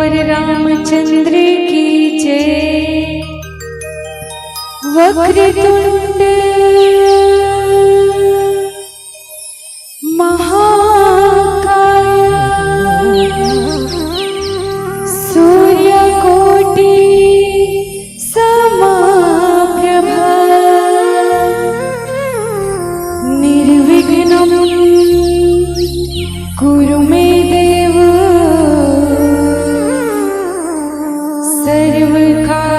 सियावर रामचंद्र की जय। वक्रतुंड महाकाय सूर्यकोटि समप्रभ निर्विघ्नं कुरु मे देव सर्वकार्येषु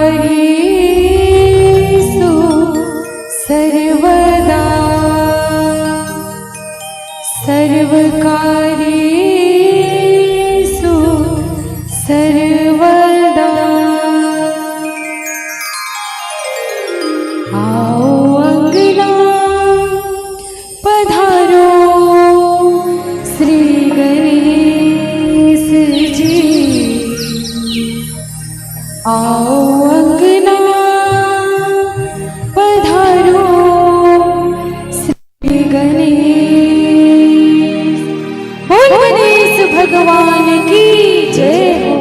सर्वदा सर्वकार्येषु सर्वदा। आओ अंगना पधारो श्री गणेश जी। आओ अंगना पधारो श्री गणेश। बोल गणेश भगवान की जय हो।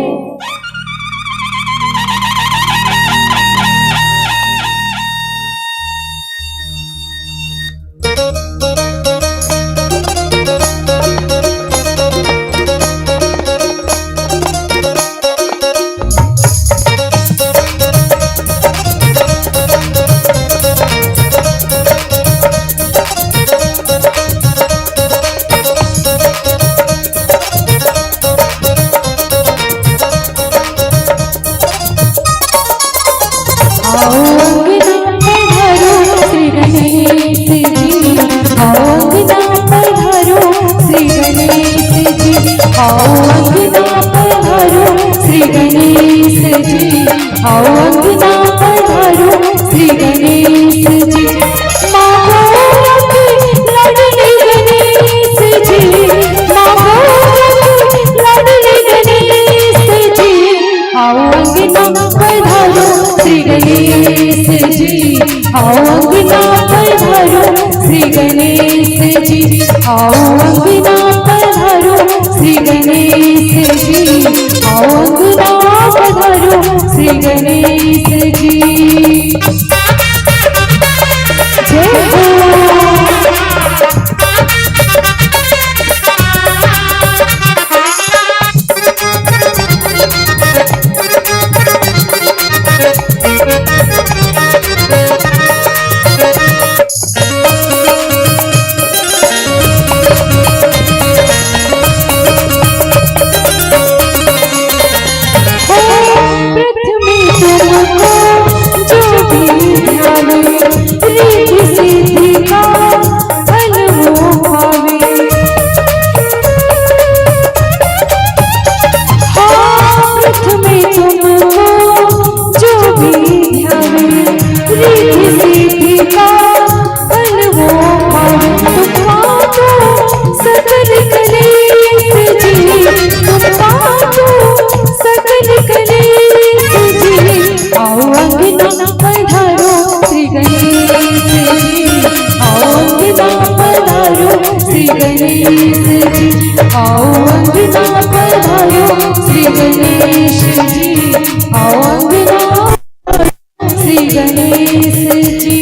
आओ अंगना पधारो श्री गणेश जी। आओ अंगना पधारो श्री गणेश जी। माँ गौरव लाडले गणेश जी। माँ गौरव लाडले गणेश जी। आओ अंगना पधारो श्री गणेश जी। आओ अंगना पधारो श्री गणेश जी। आओ अंगना पधारो श्री गणेश जी। आओ अंगना पधारो श्री गणेश जी। जय हो। आओ अंगना पधारो श्री गणेश जी। आओ अंगना श्री गणेश जी।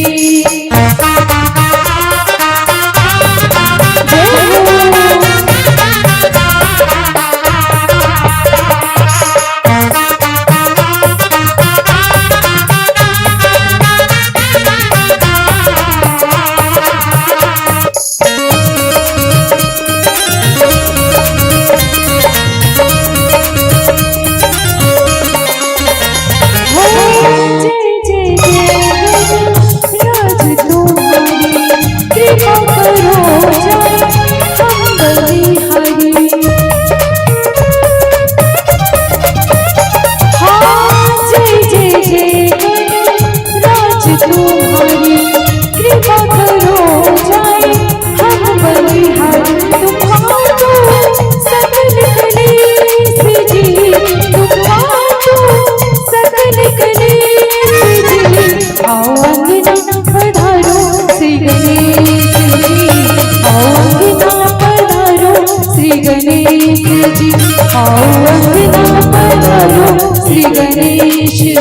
जय जय जय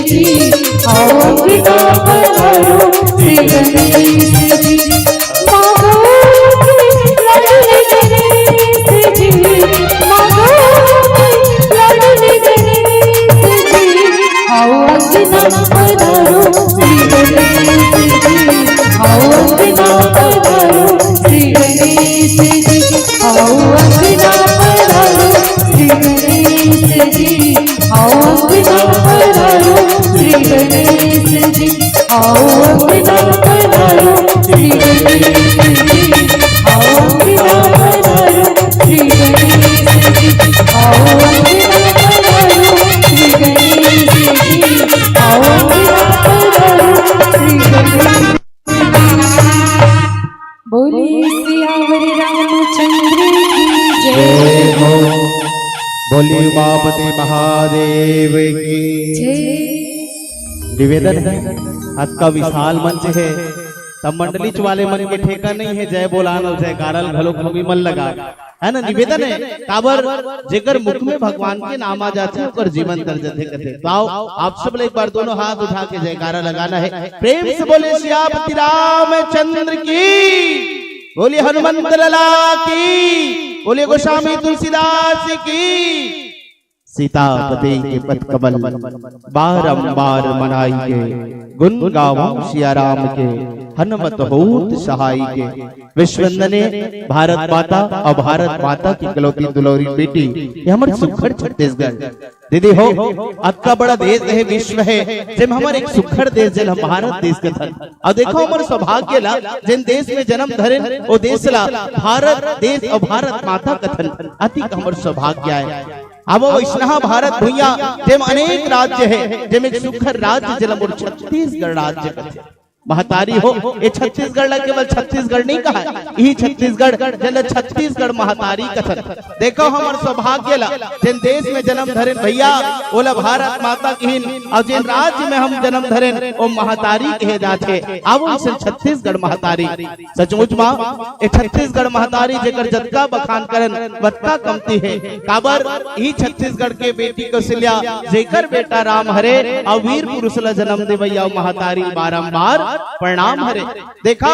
जी आओ अंगना पधारो श्री गणेश जी मांगो लाडले गणेश जी मांगो लाडले गणेश जी आओ अंगना पधारो श्री गणेश जी आओ अंगना पधारो श्री गणेश जी आओ अंगना पधारो श्री गणेश जी आओ अंगना पधारो श्री गणेश जी आओ अंगना पधारो श्री गणेश जी आओ अंगना पधारो श्री गणेश जी आओ अंगना पधारो श्री गणेश जी आओ अंगना पधारो श्री गणेश। बोलिए सियावर रामचंद्र की जय हो। बोलिए उमापति महादेव की जय। निवेदन है, आज का विशाल मंच है, तब मंडली वाले मन के ठेका नहीं है जय बोलान और जय कारल घलो भी मन लगा है ना। निवेदन है काबर जेकर मुख में भगवान के नाम आ जाते हैं और जीवन कर जाते करते। तो आओ आप सब एक बार दोनों हाथ उठा के जयकारा लगाना है। प्रेम से बोले सियापति रामचंद्र की, बोलिए हनुमंत लला की, बोलिए गोस्वामी तुलसीदास की। सीतापति के पद कमल बारंबार मनाई के, गुण गावों सिया राम के, हनुमत होत सहाय के। विश्ववंदने भारत माता और भारत माता की इकलौती दुलौरी बेटी ये हमारे सुखड़ छत्तीसगढ़ दीदी हो। अतका बड़ा देश है, विश्व है, जिम हमारे एक सुखड़ देश जिन हम भारत देश के थन। और देखो हमारे सौभाग्य ला जिन देश में जन्म धरे वो देश ला भारत देश और भारत माता कथन अति हमारे सौभाग्य है। अब वैष्णव भारत भूया जिम अनेक राज्य है, जिम एक सुखर राज्य जिला छत्तीसगढ़ राज्य महतारी हो। ये छत्तीसगढ़ ला केवल छत्तीसगढ़ नहीं कहा, यही छत्तीसगढ़ जल छत्तीसगढ़ महतारी कथन। देखो हमार सौभाग्य ला जिन देश में जन्म धरे भैया ओला भारत माता की, और जिन राज्य में हम जन्म धरे वो महतारी कहे जाते। अब छत्तीसगढ़ महतारी सचमुच माँ ये छत्तीसगढ़ महतारी जेकर जतका बखान करन बतका कमती है। काबर ही छत्तीसगढ़ के बेटी कौशल्या जेकर बेटा राम हरे और वीर पुरुष ला जन्म दे भैया महतारी बारंबार प्रणाम हरे। देखो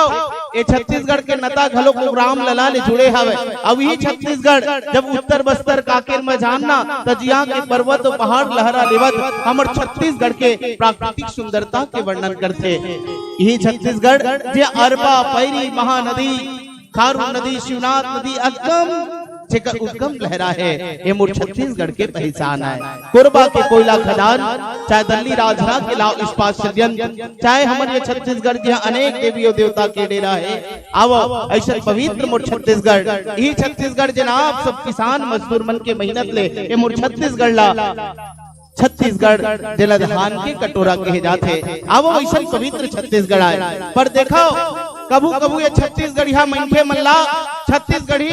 ये छत्तीसगढ़ के नता घलो को राम लला ले जुड़े हवे। अब ये छत्तीसगढ़ जब उत्तर बस्तर काकेर में जानना तजिया के पर्वत पहाड़ लहरा लेवत हमर छत्तीसगढ़ के प्राकृतिक सुंदरता के वर्णन करते। यही छत्तीसगढ़ जे अरबा पैरी महानदी खारू नदी शिवनाथ नदी अगम जेकर उद्गम लहरा है ये मोर छत्तीसगढ़ के पहचान है। कोरबा के कोयला खदान चाहे दिल्ली राजरा के लाव इस्पात संयंत्र चाहे हमारे ये छत्तीसगढ़ के अनेक देवी और देवता के डेरा है। अब ऐसा पवित्र मोर छत्तीसगढ़ यही छत्तीसगढ़ जनाब सब किसान मजदूर मन के मेहनत ले ये मोर छत्तीसगढ़ ला छत्तीसगढ़ जिला धान के कटोरा कहे जाते। अब वैसा पवित्र छत्तीसगढ़ आए पर देखो कभू कभू ये छत्तीसगढ़िया मनखे मल्ला छत्तीसगढ़ी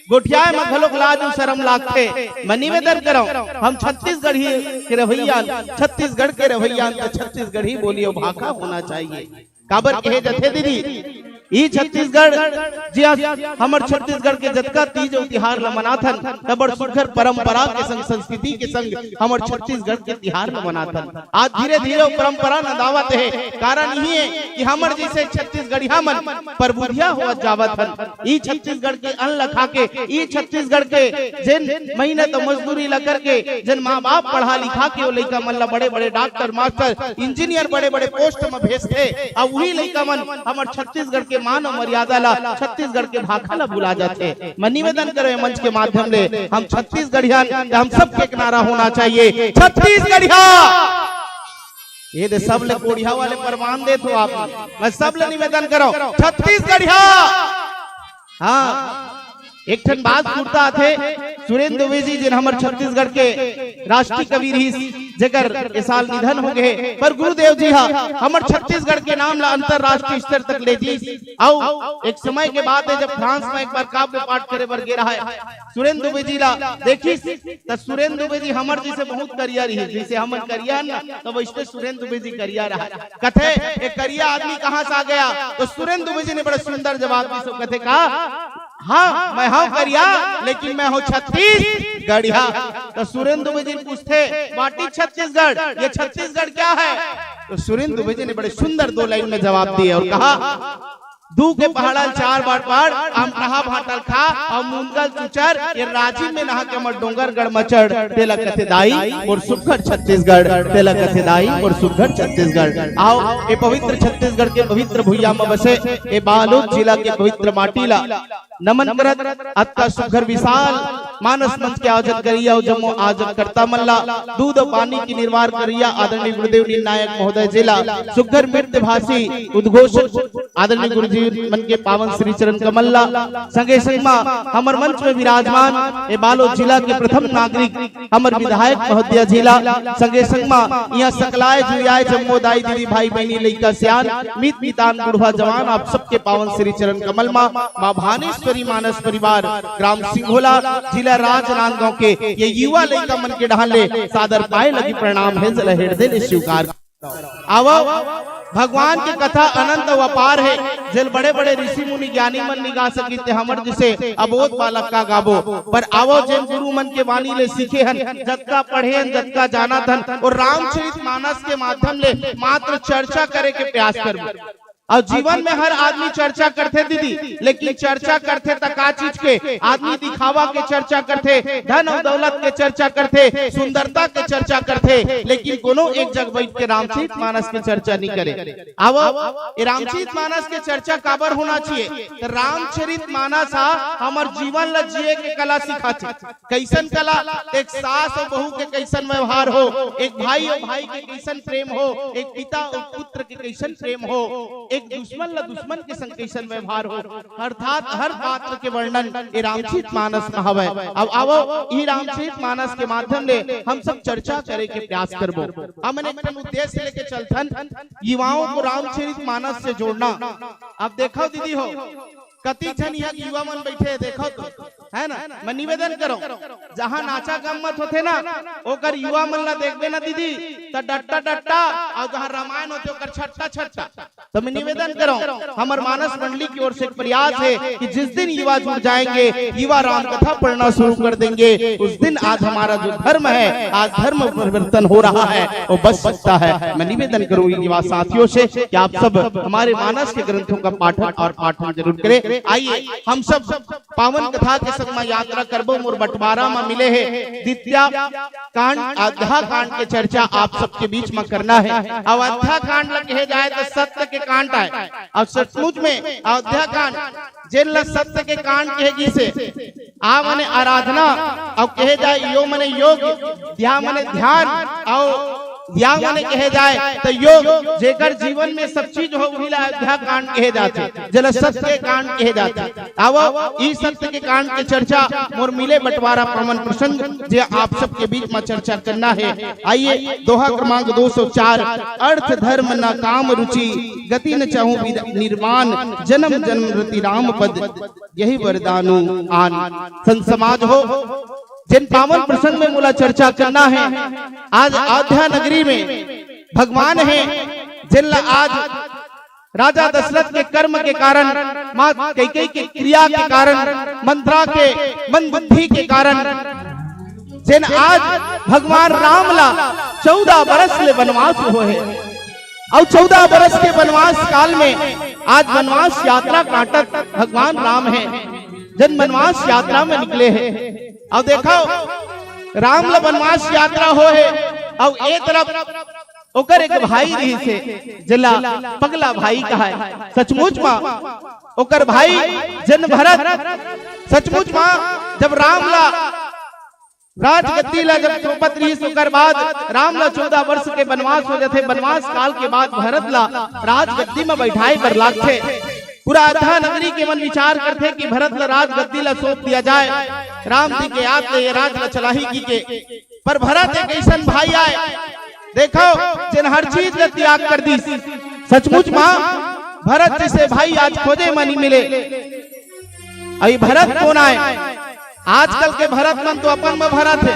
गोठिया में घलोक लाज शर्म लागते। मैं निवेदन करो हम छत्तीसगढ़ी के रवैया छत्तीसगढ़ के रवैया तो छत्तीसगढ़ी बोलियो भाषा होना चाहिए। काबर कहे जथे दीदी ई छत्तीसगढ़ जी हमर छत्तीसगढ़ के जतका तीज और तिहार ला मनाथन तबर सुखर परंपरा के संग संस्कृति के संग हमर छत्तीसगढ़ के तिहार ला मनाथन। आज धीरे धीरे परंपरा न दावत है, कारण यही है कि हमर जैसे छत्तीसगढ़िया मन प्रबुद्धिया हुआ जावत हन। ई छत्तीसगढ़ के अन्न लखा के ई छत्तीसगढ़ के जिन मेहनत मजदूरी ला करके जिन माँ बाप पढ़ा लिखा के वो लइका मन ला बड़े बड़े डॉक्टर मास्टर इंजीनियर बड़े बड़े पोस्ट में भेजते और वही लइका मन हमर छत्तीसगढ़ के मान और मर्यादा ला छत्तीसगढ़ के भाषा ला भुला जाते। मैं निवेदन करे मंच के माध्यम ले हम छत्तीसगढ़िया हम सबके किनारा होना चाहिए। छत्तीसगढ़िया ये दे सब ले कोढ़िया वाले प्रमाण दे तो आप मैं सब ले निवेदन करो छत्तीसगढ़िया। हाँ एक ठन बात सुनता थे सुरेंद्र दुबे जी जिन हमर छत्तीसगढ़ के राष्ट्रीय कवि रही जेकर इस साल निधन हो गए, पर गुरुदेव जी हा हमर छत्तीसगढ़ के नाम ला अंतरराष्ट्रीय स्तर तक ले जी। आओ एक समय के बाद है जब फ्रांस में एक बार काव्य पाठ करे बर गे रहा है सुरेंद्र दुबे जी ला देखी तो सुरेंद्र दुबे जी हमर जी से बहुत करिया रही जैसे हमर करिया ना तो वैसे सुरेंद्र दुबे जी करिया रहा। कथे एक करिया आदमी कहाँ से आ गया तो सुरेंद्र दुबे जी ने बड़ा सुंदर जवाब दी। कथे कहा हाँ मैं हूँ करिया लेकिन मैं हूँ छत्तीसगढ़ गढ़िया। तो सुरेंद्र दुबे जी पूछते वाटी छत्तीसगढ़, ये छत्तीसगढ़ क्या है? तो सुरेंद्र दुबे जी ने बड़े सुंदर 2 लाइन में जवाब दिए और कहा दू के पहाड़ल 4 बार पहाड़ आम कहा भाटल खा और मुंगल चुचर ये रांची में नहा के मर डोंगर गढ़ मचड़ तेला कथे दाई और सुखर छत्तीसगढ़, तेला कथे दाई और सुखर छत्तीसगढ़। आओ ये पवित्र छत्तीसगढ़ के पवित्र भुइया में बसे ये बालोद जिला के पवित्र माटीला नमन करत अत्ता सुखर विशाल मानस मंच के आयोजन करिया और जम्मो आयोजन करता मल्ला दूध और पानी की निर्वाह करिया आदरणीय गुरुदेव नायक महोदय जिला सुखर मृत्य भाषी उद्घोषक आदरणीय गुरुजी मन के पावन श्री चरण कमल्ला संगे संगमा हमर मंच में विराजमान ए बालोद जिला के प्रथम नागरिक हमर विधायक महोदय जिला संगे संगमा यहाँ सकलाय जुयाय जम्मो दाई दीदी भाई बहनी लइका सियान मीत मितान बुढ़वा जवान आप सबके पावन श्री चरण कमल मां भानेश्वरी मानस परिवार ग्राम सिंघोला जिला राजनांदगांव के ये युवा लइका मन के ढाले सादर पाए लगी प्रणाम है जल हृदय ने स्वीकार। आवो भगवान की कथा अनंत अपार है जल बड़े बड़े ऋषि मुनि ज्ञानी मन निगा सकी थे हमर जिसे अबोध बालक का गाबो पर आवो जैन गुरु मन के वाणी ले सीखे हन जतका पढ़े हन जतका जाना थन और रामचरित मानस के माध्यम ले मात्र चर्चा करे के प्रयास करबो। और जीवन में हर आदमी चर्चा करते दीदी, लेकिन चर्चा करते तका चीज के आदमी दिखावा के चर्चा करते, धन और दौलत के चर्चा करते, सुंदरता के चर्चा करते, लेकिन कोनो एक जग बैठ के रामचरित मानस की चर्चा नहीं करे। अब रामचरित मानस के चर्चा काबर होना चाहिए? रामचरित मानस हमार जीवन ला जिए के कला सिखाती। कैसन कला? एक सास और बहू के कैसन व्यवहार हो, एक भाई और भाई के कैसन प्रेम हो, एक पिता और पुत्र के कैसन प्रेम हो, एक दुश्मन ला दुश्मन के संग कैसन व्यवहार हो, अर्थात हर पात्र के वर्णन ये रामचरित मानस में हवे। अब आओ ये रामचरित मानस के माध्यम ले हम सब चर्चा करे के प्रयास करबो। हमने एक उद्देश्य लेके चलथन युवाओं को रामचरित मानस से जोड़ना। अब देखो दीदी हो कति जन यहाँ युवा मन बैठे देखो तो है ना, मैं निवेदन करो जहाँ नाचा गम्मत होते ना ओकर युवा मन ला देखबे ना दीदी तो डट्टा डट्टा और जहाँ रामायण होते ओकर छट्टा छट्टा। तो मैं निवेदन करो हमार मानस मंडली की ओर से एक प्रयास है कि जिस दिन युवा जुड़ जाएंगे, युवा राम कथा पढ़ना शुरू कर देंगे, उस दिन आज हमारा जो धर्म है, आज धर्म परिवर्तन हो रहा है वो बच सकता है। मैं निवेदन करूँ युवा साथियों से कि आप सब हमारे मानस के ग्रंथों का पाठन और पाठन जरूर करें। आइए हम सब पावन कथा के संग में यात्रा करबो। मोर बंटवारा में मिले है द्वितीय कांड अयोध्या कांड के चर्चा आप सबके बीच में करना है। अयोध्या कांड लग कहे जाए तो सत्य के कांड है और सचमुच में अयोध्या कांड जिन ल सत्य के कांड कहेगी से आ मने आराधना और कहे जाए यो मने योग, ध्यान मने ध्यान और या माने कहे जाए तो योग जेकर जीवन में सब चीज हो वही अयोध्या कांड कहे जाते, जल सत्य कांड कहे जाते। अब इस सत्य के कांड की चर्चा मोर मिले बंटवारा प्रमाण प्रसंग जे आप सबके बीच में चर्चा करना है। आइए दोहा क्रमांक 204 अर्थ धर्म न काम रुचि गति न चाहूं निर्माण जन्म जन्म रति राम पद यही वरदानु आन। संत समाज हो जिन पावन प्रसंग में मूला चर्चा करना है। आज अयोध्या नगरी में भगवान है जिन आज राजा दशरथ के कर्म के कारण, मां कैकेयी के क्रिया के कारण, मंत्रा के मन बुद्धि के कारण जिन आज भगवान राम ला 14 बरस ले वनवास हो है और 14 बरस के वनवास काल में आज वनवास यात्रा काटत भगवान राम है जन वनवास यात्रा में निकले हैं। और देखो राम ला वनवास यात्रा हो है और एक तरफ ओकर एक भाई रही से जिला पगला भाई कहा है। सचमुच मां ओकर भाई जन भरत सचमुच मां जब राम ला राजगद्दी ला जब सोपत रही सुकर बाद राम ला 14 वर्ष के वनवास हो जाते। वनवास काल के बाद भरत ला राजगद्दी में बैठाए पर लागथे। पूरा अयोध्या नगरी के मन विचार करते कि भरत ला राजगद्दी ला सौंप दिया जाए, राम जी के याद ले राज ला चलाही की के। पर भरत एक ऐसा भाई आए देखो जिन हर चीज ला त्याग कर दी। सचमुच मां भरत जैसे भाई आज खोजे मनी मिले। अभी भरत कौन आए? आजकल के भरत मन तो अपन में भरत है,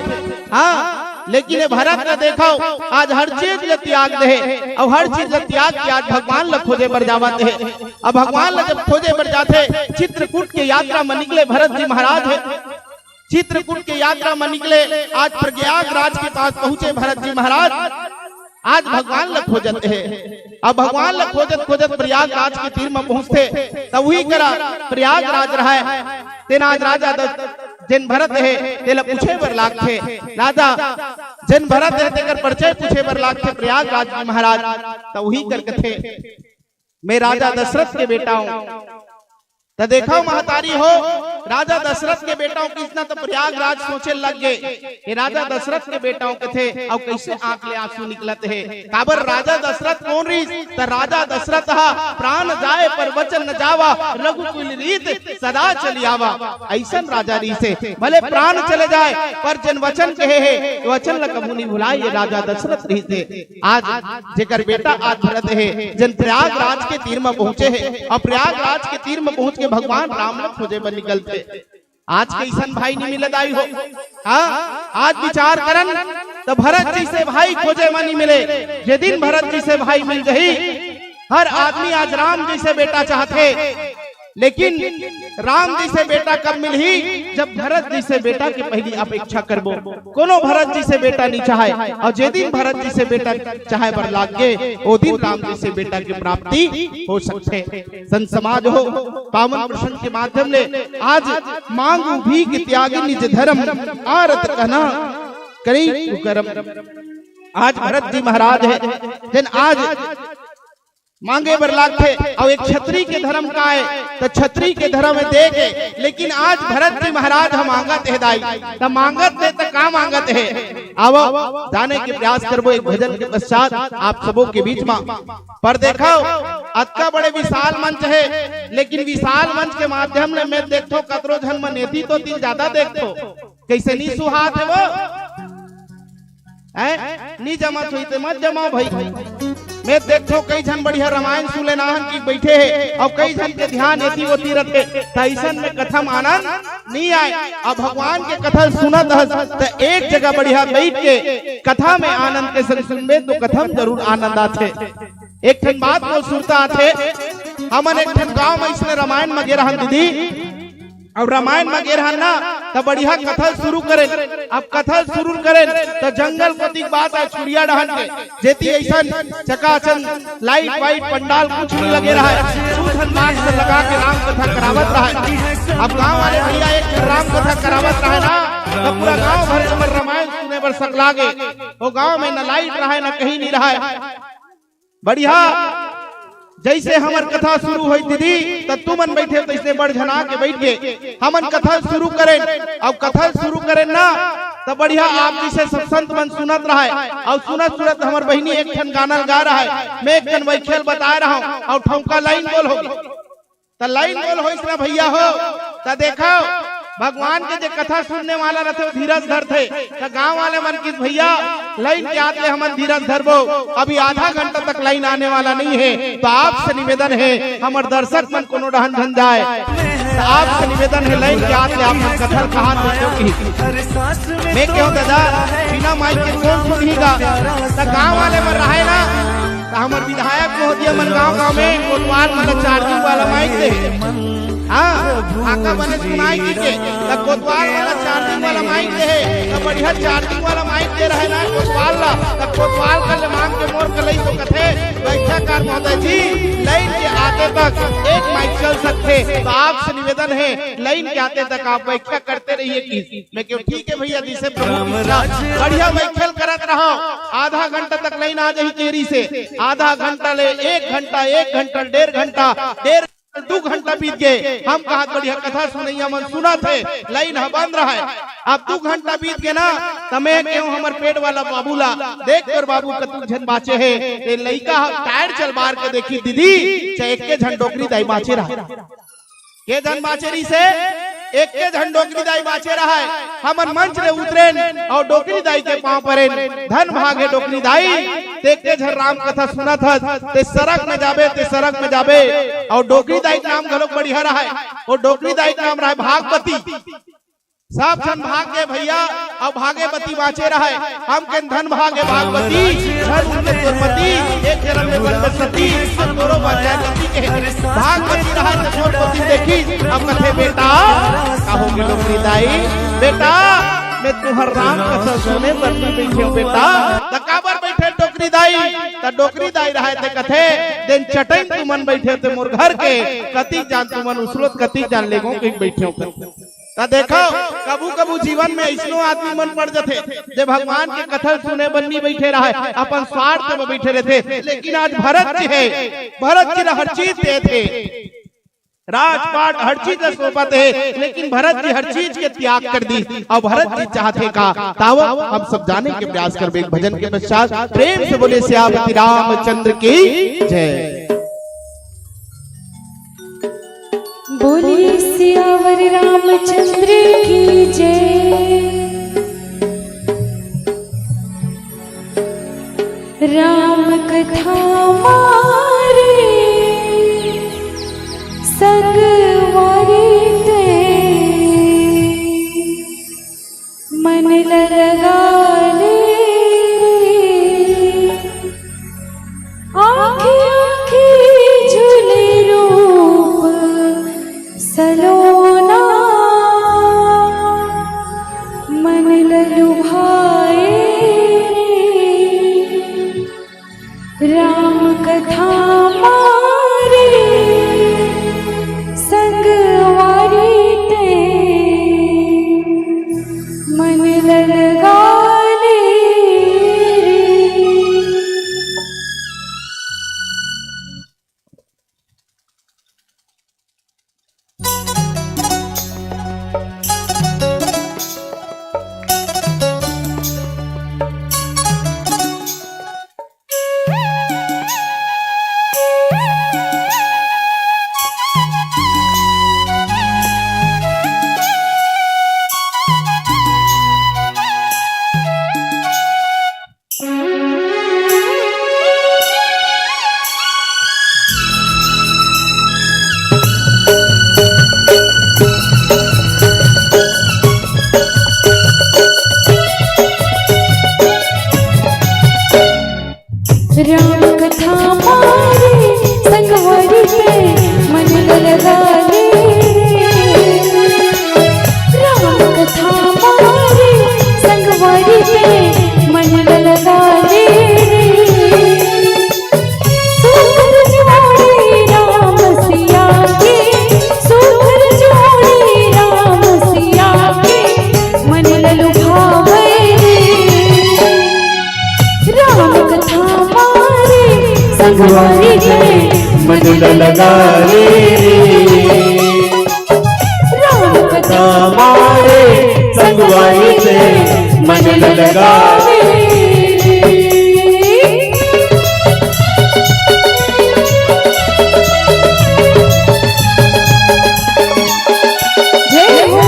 हाँ, लेकिन ये भरत का देखो आज हर चीज ले त्याग दे और हर चीज ले त्याग के आज भगवान ला खोजे बर जावत है। अब भगवान ला जब खोजे बर जाते चित्रकूट के यात्रा में निकले भरत जी महाराज है। चित्रकूट के यात्रा में निकले, आज प्रयागराज के पास पहुंचे भरत जी महाराज। आज भगवान ल खोजत है, अब भगवान ल खोजत खोजत प्रयागराज के तीर में पहुंचते, तब वही करा प्रयागराज रहा है। तेना आज राजा जिन भरत है तेला पूछे बर लाग थे, राजा जिन भरत है तेकर परिचय पूछे बर लाग थे प्रयागराज जी महाराज। तब वही करके थे, मैं राजा दशरथ के बेटा हूं। तो देखो महतारी हो, राजा दशरथ के बेटाओं कितना तो प्रयागराज सोचे लग गए कि राजा दशरथ के बेटाओं के थे, और कैसे आंख ले आंसू निकलते हैं। काबर राजा दशरथ कौन रीस, तो राजा दशरथ प्राण जाए पर वचन न जावा, रघुकुल रीत सदा चली आवा। ऐसा राजा रीसे भले प्राण चले जाए पर जन वचन कहे है वचन ल कबू नहीं भुलाए, ये राजा दशरथ रीसे। आज जेकर बेटा आज भरत है, जन प्रयागराज के तीर में पहुंचे है, और प्रयागराज के तीर में पहुंच के भगवान राम ल खोजे पर निकलते। आज कैसन भाई नहीं मिलत आई हो, हाँ आज विचार करन तो भरत जी से भाई खोजे में नहीं मिले। जे दिन भरत जी से भाई मिल गई, हर आदमी आज राम जी से बेटा चाहते, लेकिन राम जी से बेटा कब मिल ही, जब भरत जी से बेटा की पहली अपेक्षा करबो। कोनो भरत जी से बेटा नहीं चाहे, और जे दिन भरत जी से बेटा चाहे बर लाग गए, वो दिन राम जी से बेटा की प्राप्ति हो सकते। संत समाज हो पावन प्रसंग के माध्यम ले आज मांगू भीख त्यागी निज धर्म, आरत कहना करी करम। आज भरत जी महाराज है, जिन आज मांगे बर लाग थे, और एक छत्री के धर्म का है तो छत्री के धर्म में दे के, लेकिन आज भरत जी महाराज हम मांगत है दाई, तो मांगत है तो का मांगत है। अब जाने के प्रयास करबो एक भजन के पश्चात आप सबों के बीच में। पर देखो अतका बड़े विशाल मंच है, लेकिन विशाल मंच के माध्यम से मैं देखो कतरो जन में नेती तो तीन ज्यादा देखो, कैसे नहीं सुहात है वो नहीं जमा हुई तो मत जमा भाई। मैं देखो कई जन बढ़िया रामायण सुने नाहन की बैठे है, और कई जन के ध्यान एती होती रहते, तैसन में कथा में आनंद नहीं आए। अब भगवान के कथा सुनत तो एक जगह बढ़िया बैठ के कथा में आनंद के संग सुनबे तो कथा में जरूर आनंद आते। एक ठन बात को सुनता आते, हमन एक ठन गाँव में इसने रामायण में गिरा दीदी, और रामायण में गिर ना तो बढ़िया कथल शुरू करे। अब कथल शुरू करे तो जंगल पति बात है सूर्या डहन के जेती ऐसा चकाचन लाइट वाइट पंडाल कुछ नहीं लगे रहा है, से लगा के राम कथा करावत रहा है। अब गांव वाले भैया एक राम कथा करावत रहा है ना, तो पूरा गांव भर में रामायण सुने पर सक लागे। वो गांव में न लाइट रहा है न कहीं नहीं रहा है। बढ़िया जैसे हमर कथा शुरू हुई दीदी, तब तुमन बैठे तो इसने बढ़ झना के बैठ गए, हमन कथा शुरू करें। अब कथा शुरू करें ना तो बढ़िया आप जिसे सब संत मन सुनत रहा है, और सुनत सुनत हमार बहनी एक ठन गाना गा रहा है, मैं एक ठन वैखेल बता रहा हूँ, और ठौका लाइन बोल हो तो लाइन बोल हो इसमें भैया हो तो देखो भगवान के जो कथा सुनने वाला रहते वो धीरज धरते, तो गांव वाले मन की भैया लाइन के आते हमन धीरज धरबो, अभी आधा घंटा तक लाइन आने वाला नहीं है। तो आपसे निवेदन है, हमारे दर्शक मन को डहन धन जाए, तो आपसे निवेदन है लाइन के आते आप कथा कहा मैं क्यों दादा बिना माइक के कौन सुनेगा। तो गाँव वाले मन रहे ना, तो हमारे विधायक महोदय मन गाँव में कोतवाल मतलब चार्जिंग वाला माइक दे, हाँ आका बने सुनाई दीजिए, तो कोतवाल वाला चार्जिंग वाला माइक दे, तो बढ़िया चार्जिंग वाला माइक दे रहे ना कोतवाल ला, तो कोतवाल कर मांग के मोर कर लई तो कथे व्याख्याकार महोदय जी लाइन के आते तक एक माइक चल सकते, तो आपसे निवेदन है लाइन के आते तक आप व्याख्या करते रहिए की मैं क्यों ठीक है भैया जी से बढ़िया व्याख्या करत रहो। आधा घंटा तक लाइन आ जाही केरी से, आधा घंटा ले 1 घंटा 1 घंटा 1.5 घंटा 2 घंटा बीत गए, हम कहा बढ़िया कथा सुनैया मन सुना थे लाइन बंद रहा है। अब 2 घंटा बीत गए ना, तमें क्यों हमार पेट वाला बाबूला देख कर बाबू कतु झन बाचे है, ये लइका टायर चल बार के देखी दीदी चाहे एक के झन डोकरी दाई बाचे रहा के झन बाचेरी से एक के झन डोकरी दाई बाचे रहा है। हमन मंच रे उतरेन और डोकरी दाई के पांव परेन, धन भागे डोकरी दाई देख के झन राम कथा सुना था, ते सड़क में जाबे ते सड़क में जाबे, और डोकरी दाई का नाम घलोक बढ़िया रहा है, और डोकरी दाई का नाम रहा है भागवती। सब जन भागे भैया और भागे बती बाचे रहा है, हम के धन भागे भागवती धन उनके तुरपति एक जन्म में वन में सती दोनों बचाए के भागवती रहा है। मोर पति देखी अब कथे बेटा कहोगे डोकरी दाई बेटा मैं तुहर राम कथा सुने पर नहीं बैठे हूँ बेटा तकाबर बैठे डोकरी दाई त डोकरी दाई रहे थे कथे दिन चटई तुमन बैठे थे मोर घर के कति जान तुमन उसलोत कति जान लेगो कि बैठे हो ता देखो कबू कबू जीवन में ऐसनो आदमी मन पड़ जाते जे भगवान के कथा सुने बन्नी बैठे रहे अपन स्वार्थ में बैठे रहते लेकिन आज भरत जी है भरत जी हर चीज दे थे राजपाट हर चीज सोपत है लेकिन भरत जी हर चीज के त्याग कर दी और भरत जी चाहते का ताव हम सब जाने के प्रयास कर एक भजन के पश्चात प्रेम से बोले श्यामति रामचंद्र की जय बोले सियावर रामचंद्र की जय। राम कथा मारे संगवारी ते मन लगा ले आँखी आँखी झूले रूप सलोना मन लुभाए राम कथा मारे संगवारी ते मन लगा ले राम कथा मारे संगवारी पे मन लगा ले राम कथा मारे संगवारी पे मन लगा ले सुखर जोड़ी राम सिया के सुखर जोड़ी राम सिया के मन लुभावे राम कथा संगवारी पे मन लगा रे राम कथा मारे संगवारी से मन लगा जय हो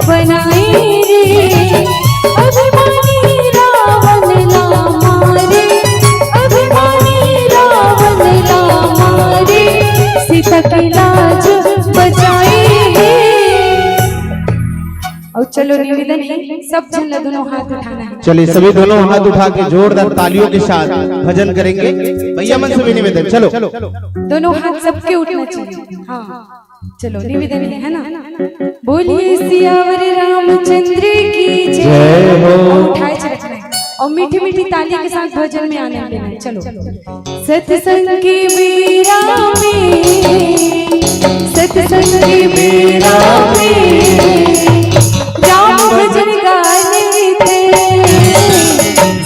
बनाए रे अभिमानी रावण ला मारे अभिमानी रावण ला मारे सीता की लाज बचाए और चलो निवेदन है सब जन ला दोनों हाथ उठाना है। चलिए सभी दोनों हाथ उठा के जोरदार तालियों के साथ भजन करेंगे। भैया मन से भी निवेदन, चलो दोनों हाथ सबके उठना चाहिए। हाँ चलो निवेदन है ना। बोलिए सियावर रामचंद्र की जय हो। उठाए रखना है और मीठी मीठी ताली के साथ भजन में आने देना है। चलो सत्संग के बेरा में सत्संग के बेरा में राम भजन गाने थे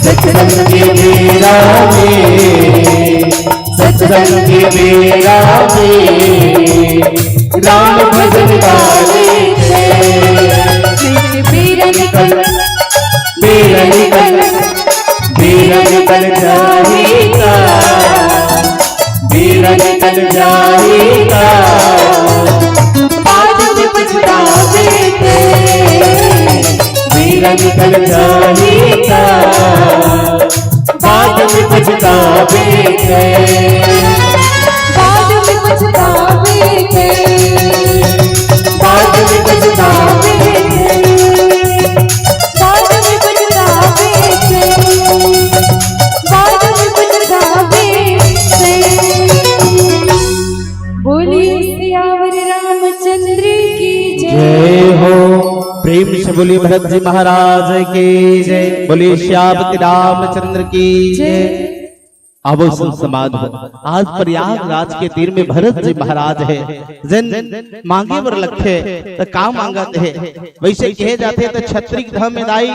सत्संग के बेरा में सत्संग के बेरा में राम भजन गाने थे। बेरा निकल बेरा निकल बेरा निकल जाएगा बेरा निकल जाएगा बाद में पछतावे थे बेरा निकल जाएगा बाद में पछतावे थे बाद में पछतावे थे बाद में पछतावे बाद में पछतावे थे बाद में पछतावे थे। बोलिए सियावर रामचंद्र की जय जय हो। प्रेम से बोलिए भरत जी महाराज की जय। बोलिए श्यामति रामचंद्र की जय। अब समाध हो। आज प्रयागराज के तीर में भरत जी महाराज है। जन मांगे वर लखे तो काम मांगत है। वैसे कहे जाते तो छत्री धम में दाई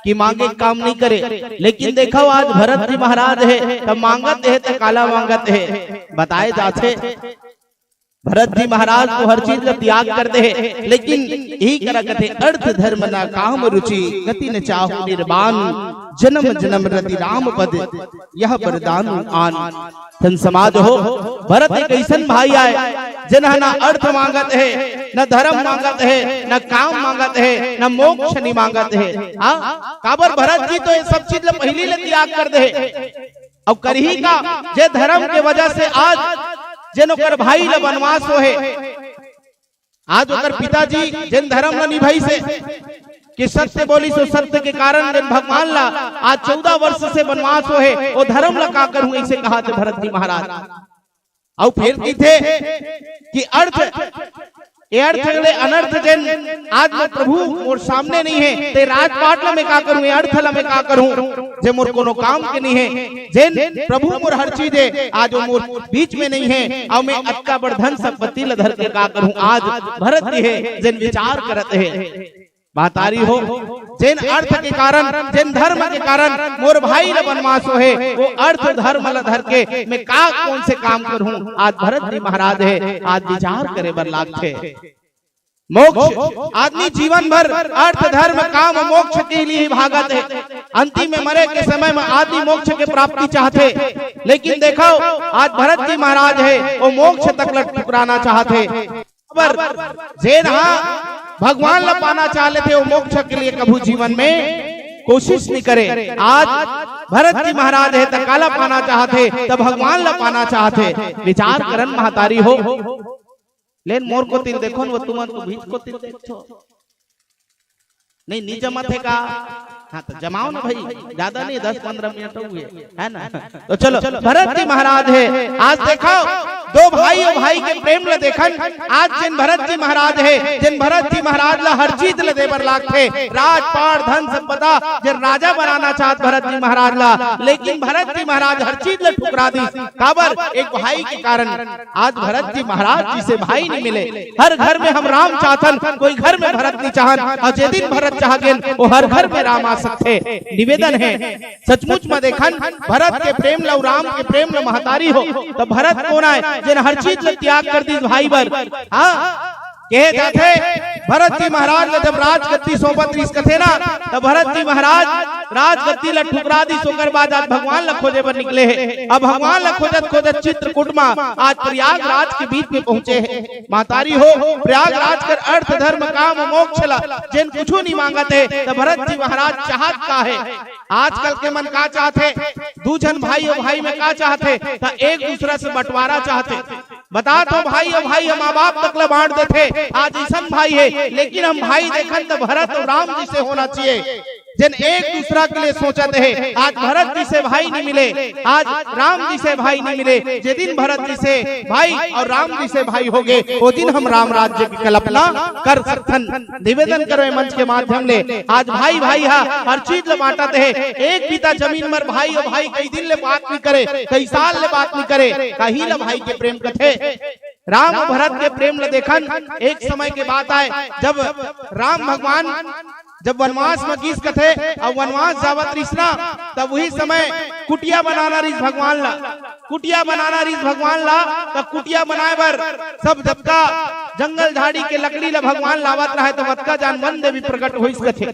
कि मांगे काम नहीं करे, लेकिन देखो आज भरत जी महाराज है तो मांगत है तो काला मांगत है। बताए जाते भरत जी महाराज को हर चीज का त्याग कर दे, लेकिन यही करा कथे अर्थ धर्म ना काम रुचि गति न चाहु निर्वाण जन्म जन्म रति राम पद यह वरदान आन। धन समाज हो। भरत एक ऐसन भाई आए जिन्हें ना अर्थ मांगत है न धर्म मांगत है न काम मांगत है न मोक्ष नहीं मांगत है। काबर भरत जी तो ये सब चीज पहली ले त्याग कर दे। अब करही का जे धर्म के वजह से आज जिन ओकर भाई ला वनवास हो है, आज ओकर पिताजी जिन धर्म ला निभाई से कि सत्य बोली सो सत्य के कारण जिन भगवान ला आज 14 वर्ष से वनवास हो है वो धर्म ला का करूं ऐसे कहा थे भरत जी महाराज। और फिर की थे कि अर्थ ये अर्थ ले अनर्थ जिन आज मैं प्रभु मोर सामने नहीं है ते राजपाट ला मैं का करूं ये अर्थ ला मैं का करूं जे मोर कोनो काम के नहीं है। जिन प्रभु मोर हर चीज है आज वो मोर बीच में नहीं है और मैं अक्का बड़धन संपत्ति ला धर के का करूं। आज भरत जी है जिन विचार करते है बातारी हो। जिन अर्थ के कारण जिन धर्म के कारण मोर भाई ला वनवास हो है वो अर्थ धर्म ला धर के मैं का कौन से काम करूं। आज भरत जी महाराज है आज विचार करे बर लागते। मोक्ष आदमी जीवन भर अर्थ धर्म काम मोक्ष के लिए ही भागत है। अंतिम में मरे के समय में आदमी मोक्ष के प्राप्ति चाहते, लेकिन देखो आज भरत जी महाराज है वो मोक्ष तक ठुकराना चाहते। जेन भगवान ला पाना चाहते थे वो मोक्ष के लिए कभू जीवन में कोशिश नहीं करे। आज भरत जी महाराज है तो काला पाना चाहते तब भगवान ला पाना चाहते। विचार करन महतारी हो। लेन मोर को तिल देखो वो तुम तो बीच को तिल देखो नहीं जमा थे का। हाँ तो जमाओ ना भाई, ज्यादा नहीं 10-15 मिनट हुए है ना। तो चलो भरत जी महाराज है आज देखो दो भाई और भाई के प्रेम ला देखन। आज जिन भरत जी महाराज है जिन भरत जी महाराज ला हर चीज ला देवर लागथे राजपाट धन संपदा जिन राजा बनाना चाहत भरत जी महाराज ला, लेकिन भरत जी महाराज हर चीज ला ठुकरा दी। काबर एक भाई के कारण आज भरत जी महाराज जी से भाई नहीं मिले। हर घर में हम राम चाहतन, कोई घर में भरत नहीं चाहन और जे दिन भरत चाह गेन वो हर घर में राम आ सकते। निवेदन है सचमुच में देखन भरत के प्रेम ला राम के प्रेम ला महतारी हो तो भरत कौन है जिन हर चीज ला त्याग कर दी भाई बर। कहे जाते भरत जी महाराज ने जब राजगद्दी सौंपत रहीस कथे ना, तब भरत जी महाराज राजगद्दी ला ठुकरा दी सोकर बाद आज भगवान ला खोजे पर निकले हैं। अब भगवान ला खोजत खोजत चित्रकूट में आज प्रयागराज के बीच में पहुंचे हैं। मातारी हो प्रयागराज कर अर्थ धर्म काम मोक्ष ला जिन कुछ नहीं मांगत है, तो भरत जी महाराज चाहत का है। आजकल के मन का चाहते, दूजन भाई और भाई में का चाहते, तो एक दूसरा से बंटवारा चाहते। बता तो भाई और भाई हम माँ बाप तक ला बांट देते, आज ऐसा भाई है, लेकिन हम भाई देखन तो भरत और राम जी से होना चाहिए जिन एक दूसरा के लिए सोचते हैं। आज भरत जी से भाई नहीं मिले, आज राम जी से भाई नहीं मिले। जे दिन भरत जी से भाई और राम जी से भाई हो गए, वो दिन हम राम राज्य की कल्पना कर सकथन। निवेदन करो मंच के माध्यम ले, आज भाई भाई हा हर चीज ले बांटते है। एक पिता जमीन मर भाई और भाई कई दिन ले बात नहीं करे, कई साल ले बात नहीं करे, कहीं ले भाई के प्रेम कथे। राम और भरत के प्रेम ले देखन एक समय के बात आए, जब राम भगवान जब वनवास में गीस कथे और वनवास जावत रिसना, तब वही समय कुटिया बनाना रिस भगवान ला, कुटिया बनाना रिस भगवान ला। तब कुटिया बनाए बर सब जबका जंगल झाड़ी के लकड़ी ला भगवान लावत रहे, तो वतका जान वन देवी प्रकट होइस कथे।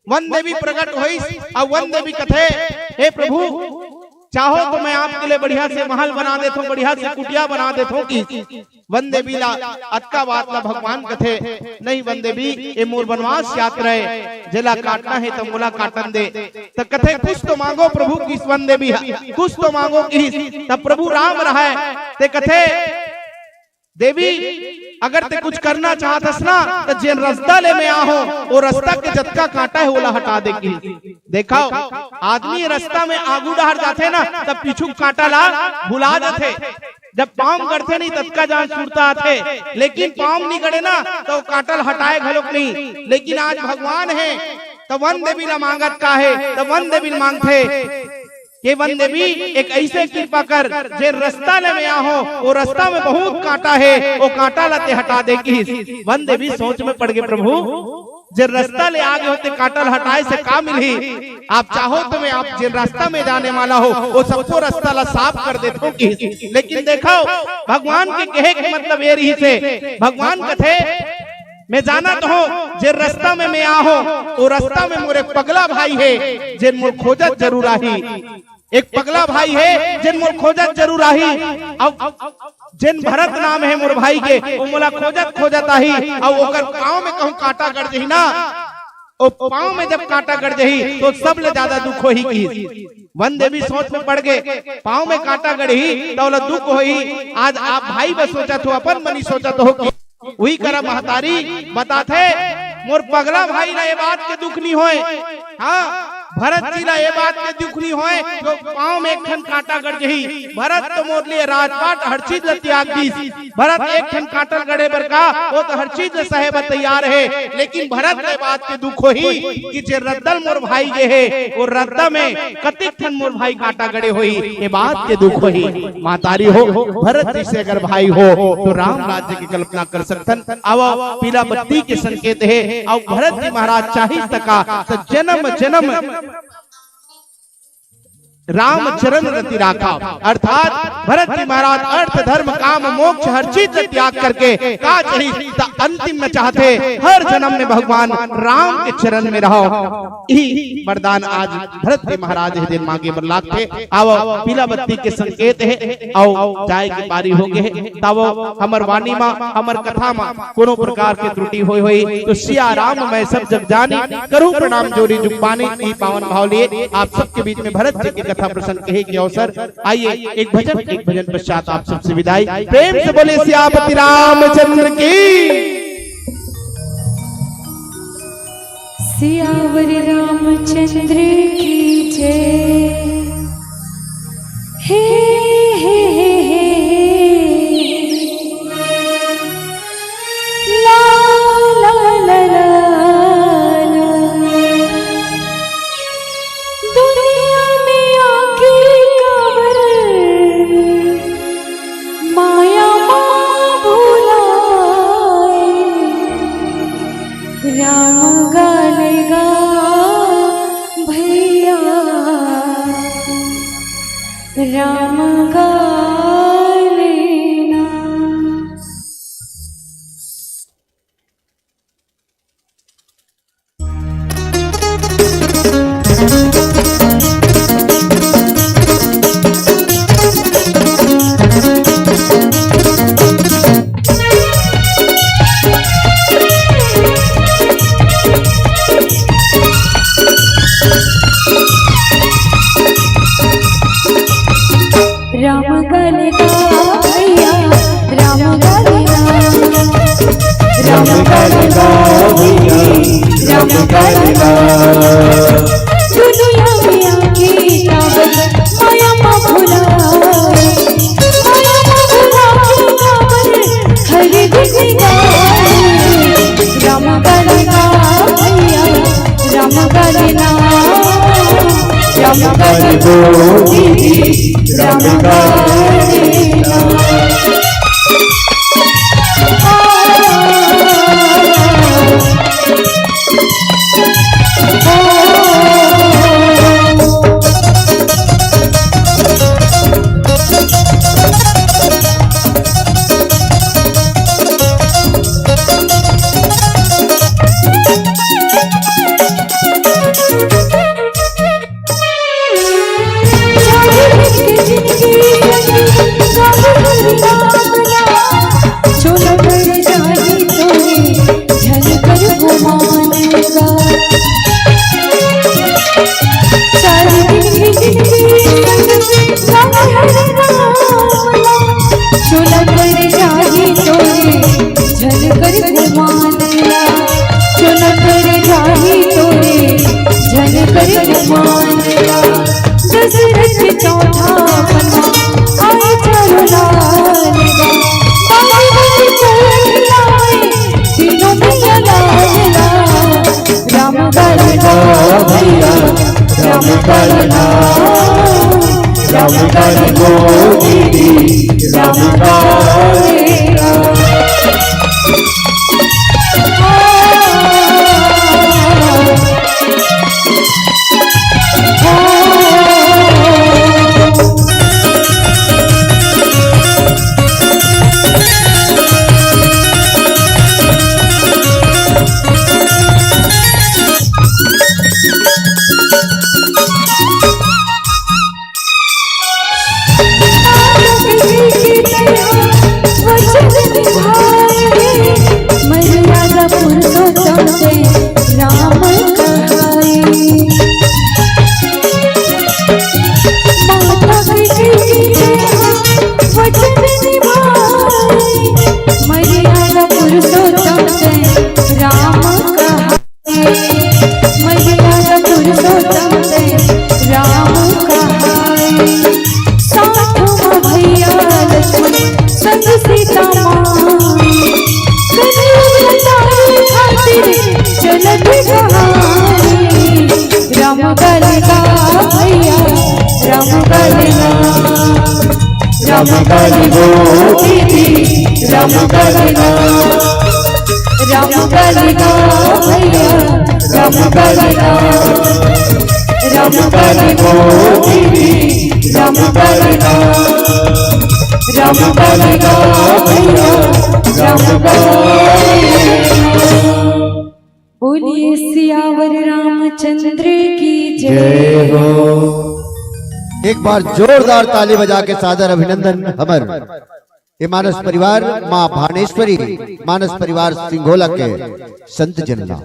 वन देवी प्रकट होइस और वन देवी कथे, हे प्रभु चाहो तो मैं आपके लिए बढ़िया से महल बना देता हूँ, बढ़िया से कुटिया बना देता हूँ। कि वन देवी ला अतका बात ला भगवान कथे, नहीं वन देवी ये मोर वनवास यात्रा है, जेला काटना है तो मोला काटन दे। तो कथे कुछ तो मांगो प्रभु किस वन देवी, कुछ तो मांगो किस। तब प्रभु राम रहा है, ते कथे देवी अगर ते कुछ करना चाहतस ना, तो जिन रास्ता ले में आहो वो रास्ता के जतका काटा है ओला हटा दे की। देखो आदमी रास्ता में आगू डहर जाते ना, तब पीछू काटा ला भुला जाते। जब पाँव करते नहीं तत्का जान सुरता आते, लेकिन पाँव नहीं करे ना तो काटल हटाए घलोक नहीं। लेकिन आज भगवान है तो वन देवी ला मांगत का है, तो वन देवी मांगते कि वन देवी एक ऐसे कृपा कर जे रास्ता ले में आहो वो रास्ता में बहुत कांटा है, वो कांटा लाते हटा दे की। वन देवी सोच में पड़ गए, प्रभु जे रास्ता ले आगे होते कांटल हटाए से का मिली। आप चाहो तो मैं आप जिन रास्ता में जाने वाला हो वो सबको रास्ता ला साफ कर देता हूँ की। लेकिन देखो भगवान के कहे के मतलब ये रही से, भगवान कथे मैं जाना तो हो जे रास्ता में मैं आहो वो रास्ता में मोर एक पगला भाई है जिन मोर खोजत जरूर आही। एक पगला भाई है जिन मोर खोजत जरूर आही, अब जिन भरत नाम है मोर भाई के, वो मोला खोजत खोजत आही। और ओकर पाँव में कहूँ कांटा गड़ जही ना, ओ पाँव में जब कांटा गड़ जही तो सब ले ज्यादा दुख हो ही की। वन देवी सोच में पड़ गए, पाँव में कांटा गड़ी तो दुख हो ही। आज आप भाई बस सोचत हो, अपन मनी सोचत हो कि वही करा महतारी बताते मोर पगला भाई ना ये बात के दुख नहीं होए। हाँ भरत जी ला ये बात के दुख नहीं होए जो पाँव में एक ठन कांटा गड़ जही। भरत तो मोर लिए राजपाट हर चीज ला त्याग दी। भरत एक ठन कांटल गड़े बर का वो तो हर चीज सहे बर तैयार है, लेकिन भरत के बात के दुख हो ही कि जे रद्दल मोर भाई जे है वो रद्दा में कतिक ठन मोर भाई कांटा गड़े होई, ये बात के दुख हो ही। मातारी हो भरत जी से अगर भाई हो तो राम राज्य की कल्पना कर सकतन। अब पीला बत्ती के संकेत है। और भरत जी महाराज चाहिए तका तो जन्म जन्म राम चरण रति राखा, अर्थात भरत जी महाराज अर्थ धर्म काम मोक्ष हर चीज त्याग करके का चाहिए अंतिम में चाहते हर जन्म में भगवान राम के चरण में रहो। यही वरदान आज भरत जी महाराज दिन मांगे बरलात थे। आओ पीला बत्ती के संकेत है, आओ जाए की पारी हो गए। तब हमर वाणी मां हमर कथा मां कोनो प्रकार के त्रुटि होई तो सिया राम मैं सब जग जानी, करूं प्रणाम जोरी जुबानी। ई पावन भाव लिए आप सबके बीच में भरत जी की कथा प्रसंग कहे के अवसर। आइए एक भजन पश्चात आप सबसे विदाई। प्रेम से बोले सियापति रामचंद्र की। सियावर रामचंद्र की जय। हे हे हे ला ला ला ला दुनिया में आके कावर माया माँ भुलाए। राम गालेगा भैया, राम गालेना। राम गले गा भैया राम गले गा, राम गले गा भैया राम गले गा। दुनिया में आके काबर माया मा भुला, माया मा भुला के काबर हर दिन गाए। राम गले गा भैया राम गले गा, राम गले गो दीदी राम गले गा। दशरथ चौथा पन्ना आए चारों लालेगा, बाबी चल लाए तीनों मैया लालेगा। राम गले गा भैया राम गले गा, राम गले गो दीदी राम गले गा। मर्यादा पुरुषोत्तम से राम कहाए, माता वचन निभाए। मर्यादा पुरुषोत्तम से राम कहाए, मर्यादा पुरुषोत्तम से राम कहाए। साथ में भैया लक्ष्मण संग सीता माई, चलत कहानी। राम गले गा भैया राम गले गा, राम गले गो दीदी राम गले गा, राम गले गा भैया राम गले गा, राम गले गो दीदी राम गले गा, राम गले गा भैया राम गले गा। बोलिए सियावर रामचंद्र की जय हो। एक बार जोरदार ताली बजा के सादर अभिनंदन हमर ये मानस परिवार माँ भानेश्वरी मानस परिवार सिंघोला के संत जनला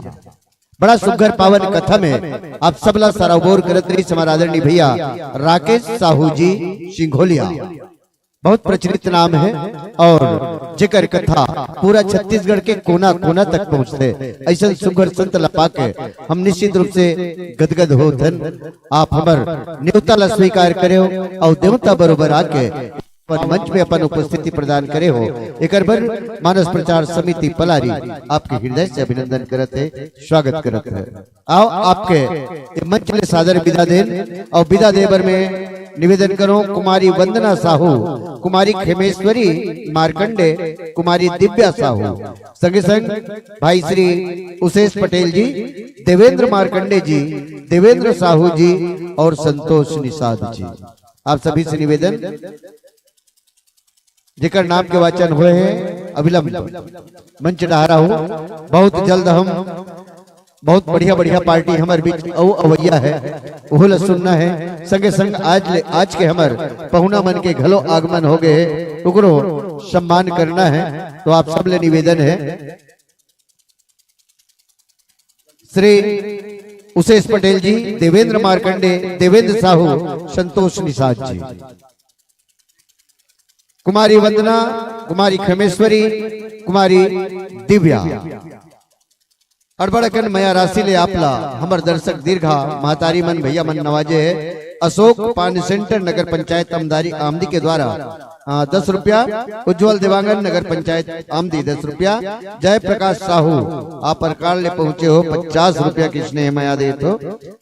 बड़ा सुघर पावन कथा में आप सबला सराबोर करत रही हमारा आदरणीय भैया राकेश साहू जी सिंघोलिया बहुत प्रचलित नाम है और जिक्र कथा पूरा छत्तीसगढ़ के कोना कोना तक पहुँचते ऐसा सुघर संत लपा के हम निश्चित रूप से गदगद हो धन आप हमर न्योता ला स्वीकार करे हो और देवता बरोबर आके मंच में अपन उपस्थिति प्रदान करे हो। एक बार मानस प्रचार समिति पलारी आपके हृदय से अभिनंदन करते है, स्वागत करते है। आओ आपके मंच में सादर विदा देन और विदा देवर में निवेदन करो कुमारी वंदना साहू, कुमारी खेमेश्वरी मार्कंडे, कुमारी दिव्या साहू, संगे संग भाई श्री उसेश पटेल जी, देवेंद्र मार्कंडे जी, देवेंद्र साहू जी और संतोष निषाद जी। आप सभी से निवेदन जिकर नाम के वाचन हुए हैं अविलंब मंच डहारा हूं। बहुत जल्द हम बहुत बढ़िया बढ़िया पार्टी हमारे बीच अवैया है, ओहो ला सुनना है। संगे संग आज के हमर पहुना मन के घलो आगमन हो गए है, ओकरो सम्मान करना है। तो आप सब ले निवेदन है, श्री उषेश पटेल जी, देवेंद्र मार्कंडे, देवेंद्र साहू, संतोष निषाद जी, कुमारी वंदना, कुमारी खमेश्वरी, कुमारी दिव्या, अड़बड़कन मया राशि ले आपला हमर दर्शक दीर्घा महतारी मन भैया मन नवाजे है। अशोक पान सेंटर नगर पंचायत आमदारी आमदी के द्वारा 10 रुपया, उज्जवल देवांगन नगर पंचायत आमदी 10 रुपया, जय प्रकाश साहू आप परकार ले पहुंचे हो 50 रुपया की स्नेह माया दे तो।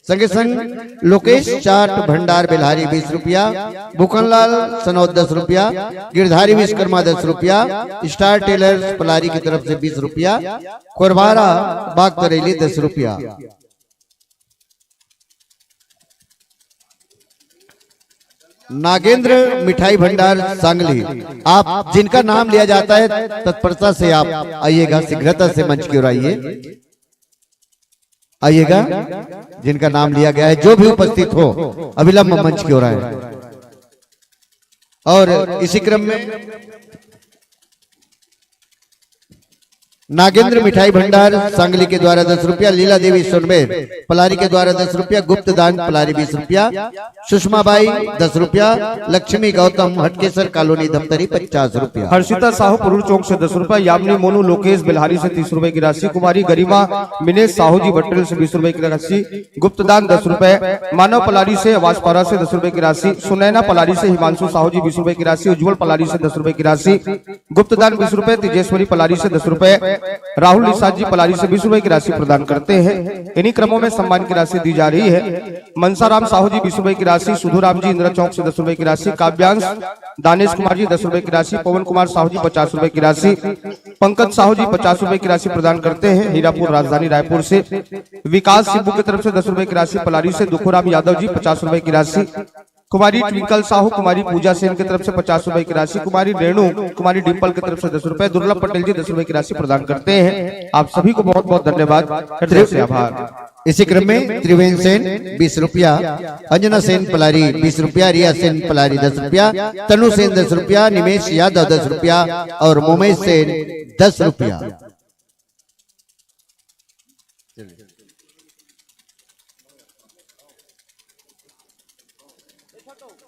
संगे संग लोकेश चाट भंडार बेलहारी 20 रुपया, बुकनलाल सनौद 10 रुपया, गिरधारी विश्वकर्मा 10 रुपया, स्टार टेलर्स पलारी की तरफ से 20 रुपया, कोरबारा बाग करेली 10 रुपया। नागेंद्र मिठाई भंडार सांगली, आप जिनका नाम लिया जाता है तत्परता से आप आइएगा, शीघ्रता से मंच की ओर आइएगा। जिनका नाम लिया गया है जो भी उपस्थित हो अविलंब मंच की ओर आए। और इसी क्रम में नागेंद्र मिठाई भंडार सांगली के द्वारा 10 रुपया, लीला देवी सोनमेर पलारी के द्वारा 10 रुपया, गुप्त दान पलारी 20 रुपया, सुषमा बाई 10 रुपया, लक्ष्मी गौतम हटकेसर कॉलोनी धमतरी 50 रुपया, हर्षिता साहू पुरुष चौक से 10 रुपया, यामिनी मोनू लोकेश बिलहारी से 30 रुपए की राशि, कुमारी गरिमा मिनेश साहू जी बटरेल से 20 रुपए की राशि, गुप्त दान 10 रुपए, मानव पलारी से आवासपारा से 10 रुपए की राशि, सुनैना पलारी से हिमांशु साहू जी 20 रुपए की राशि, उज्जवल पलारी से 10 रुपए की राशि, गुप्त दान 20 रुपए, तेजेश्वरी पलारी से 10 रुपए, राहुल निषाद जी पलारी से 20 रुपए की राशि प्रदान करते हैं। इन्हीं क्रमों में सम्मान की राशि दी जा रही है। मनसाराम साहू जी 20 रुपए की राशि, सुधुराम जी इंदिरा चौक से 10 रुपए की राशि, काव्यांश दानेश कुमार जी 10 रुपए की राशि, पवन कुमार साहू जी 50 रुपए की राशि, पंकज साहू जी 50 रुपए की राशि प्रदान करते हैं हीरापुर राजधानी रायपुर से। विकास सिब्बू की तरफ से 10 रुपए की राशि, पलारी से दुखुराम यादव जी 50 रुपए की राशि, कुमारी ट्विंकल साहू, कुमारी पूजा सेन की तरफ से 50 रुपए की राशि, कुमारी रेणु, कुमारी डिम्पल की तरफ से 10 रुपए, दुर्लभ पटेल जी 10 रुपए की राशि प्रदान करते हैं। आप सभी को बहुत बहुत धन्यवाद, हृदय से आभार। इसी क्रम में त्रिवेंद्र सेन 20 रुपया, अंजना सेन पलारी 20 रुपया, रिया सेन पलारी 10 रुपया, तनु सेन 10 रुपया, निमेश यादव 10 रुपया और मोमेश सेन 10 रुपया।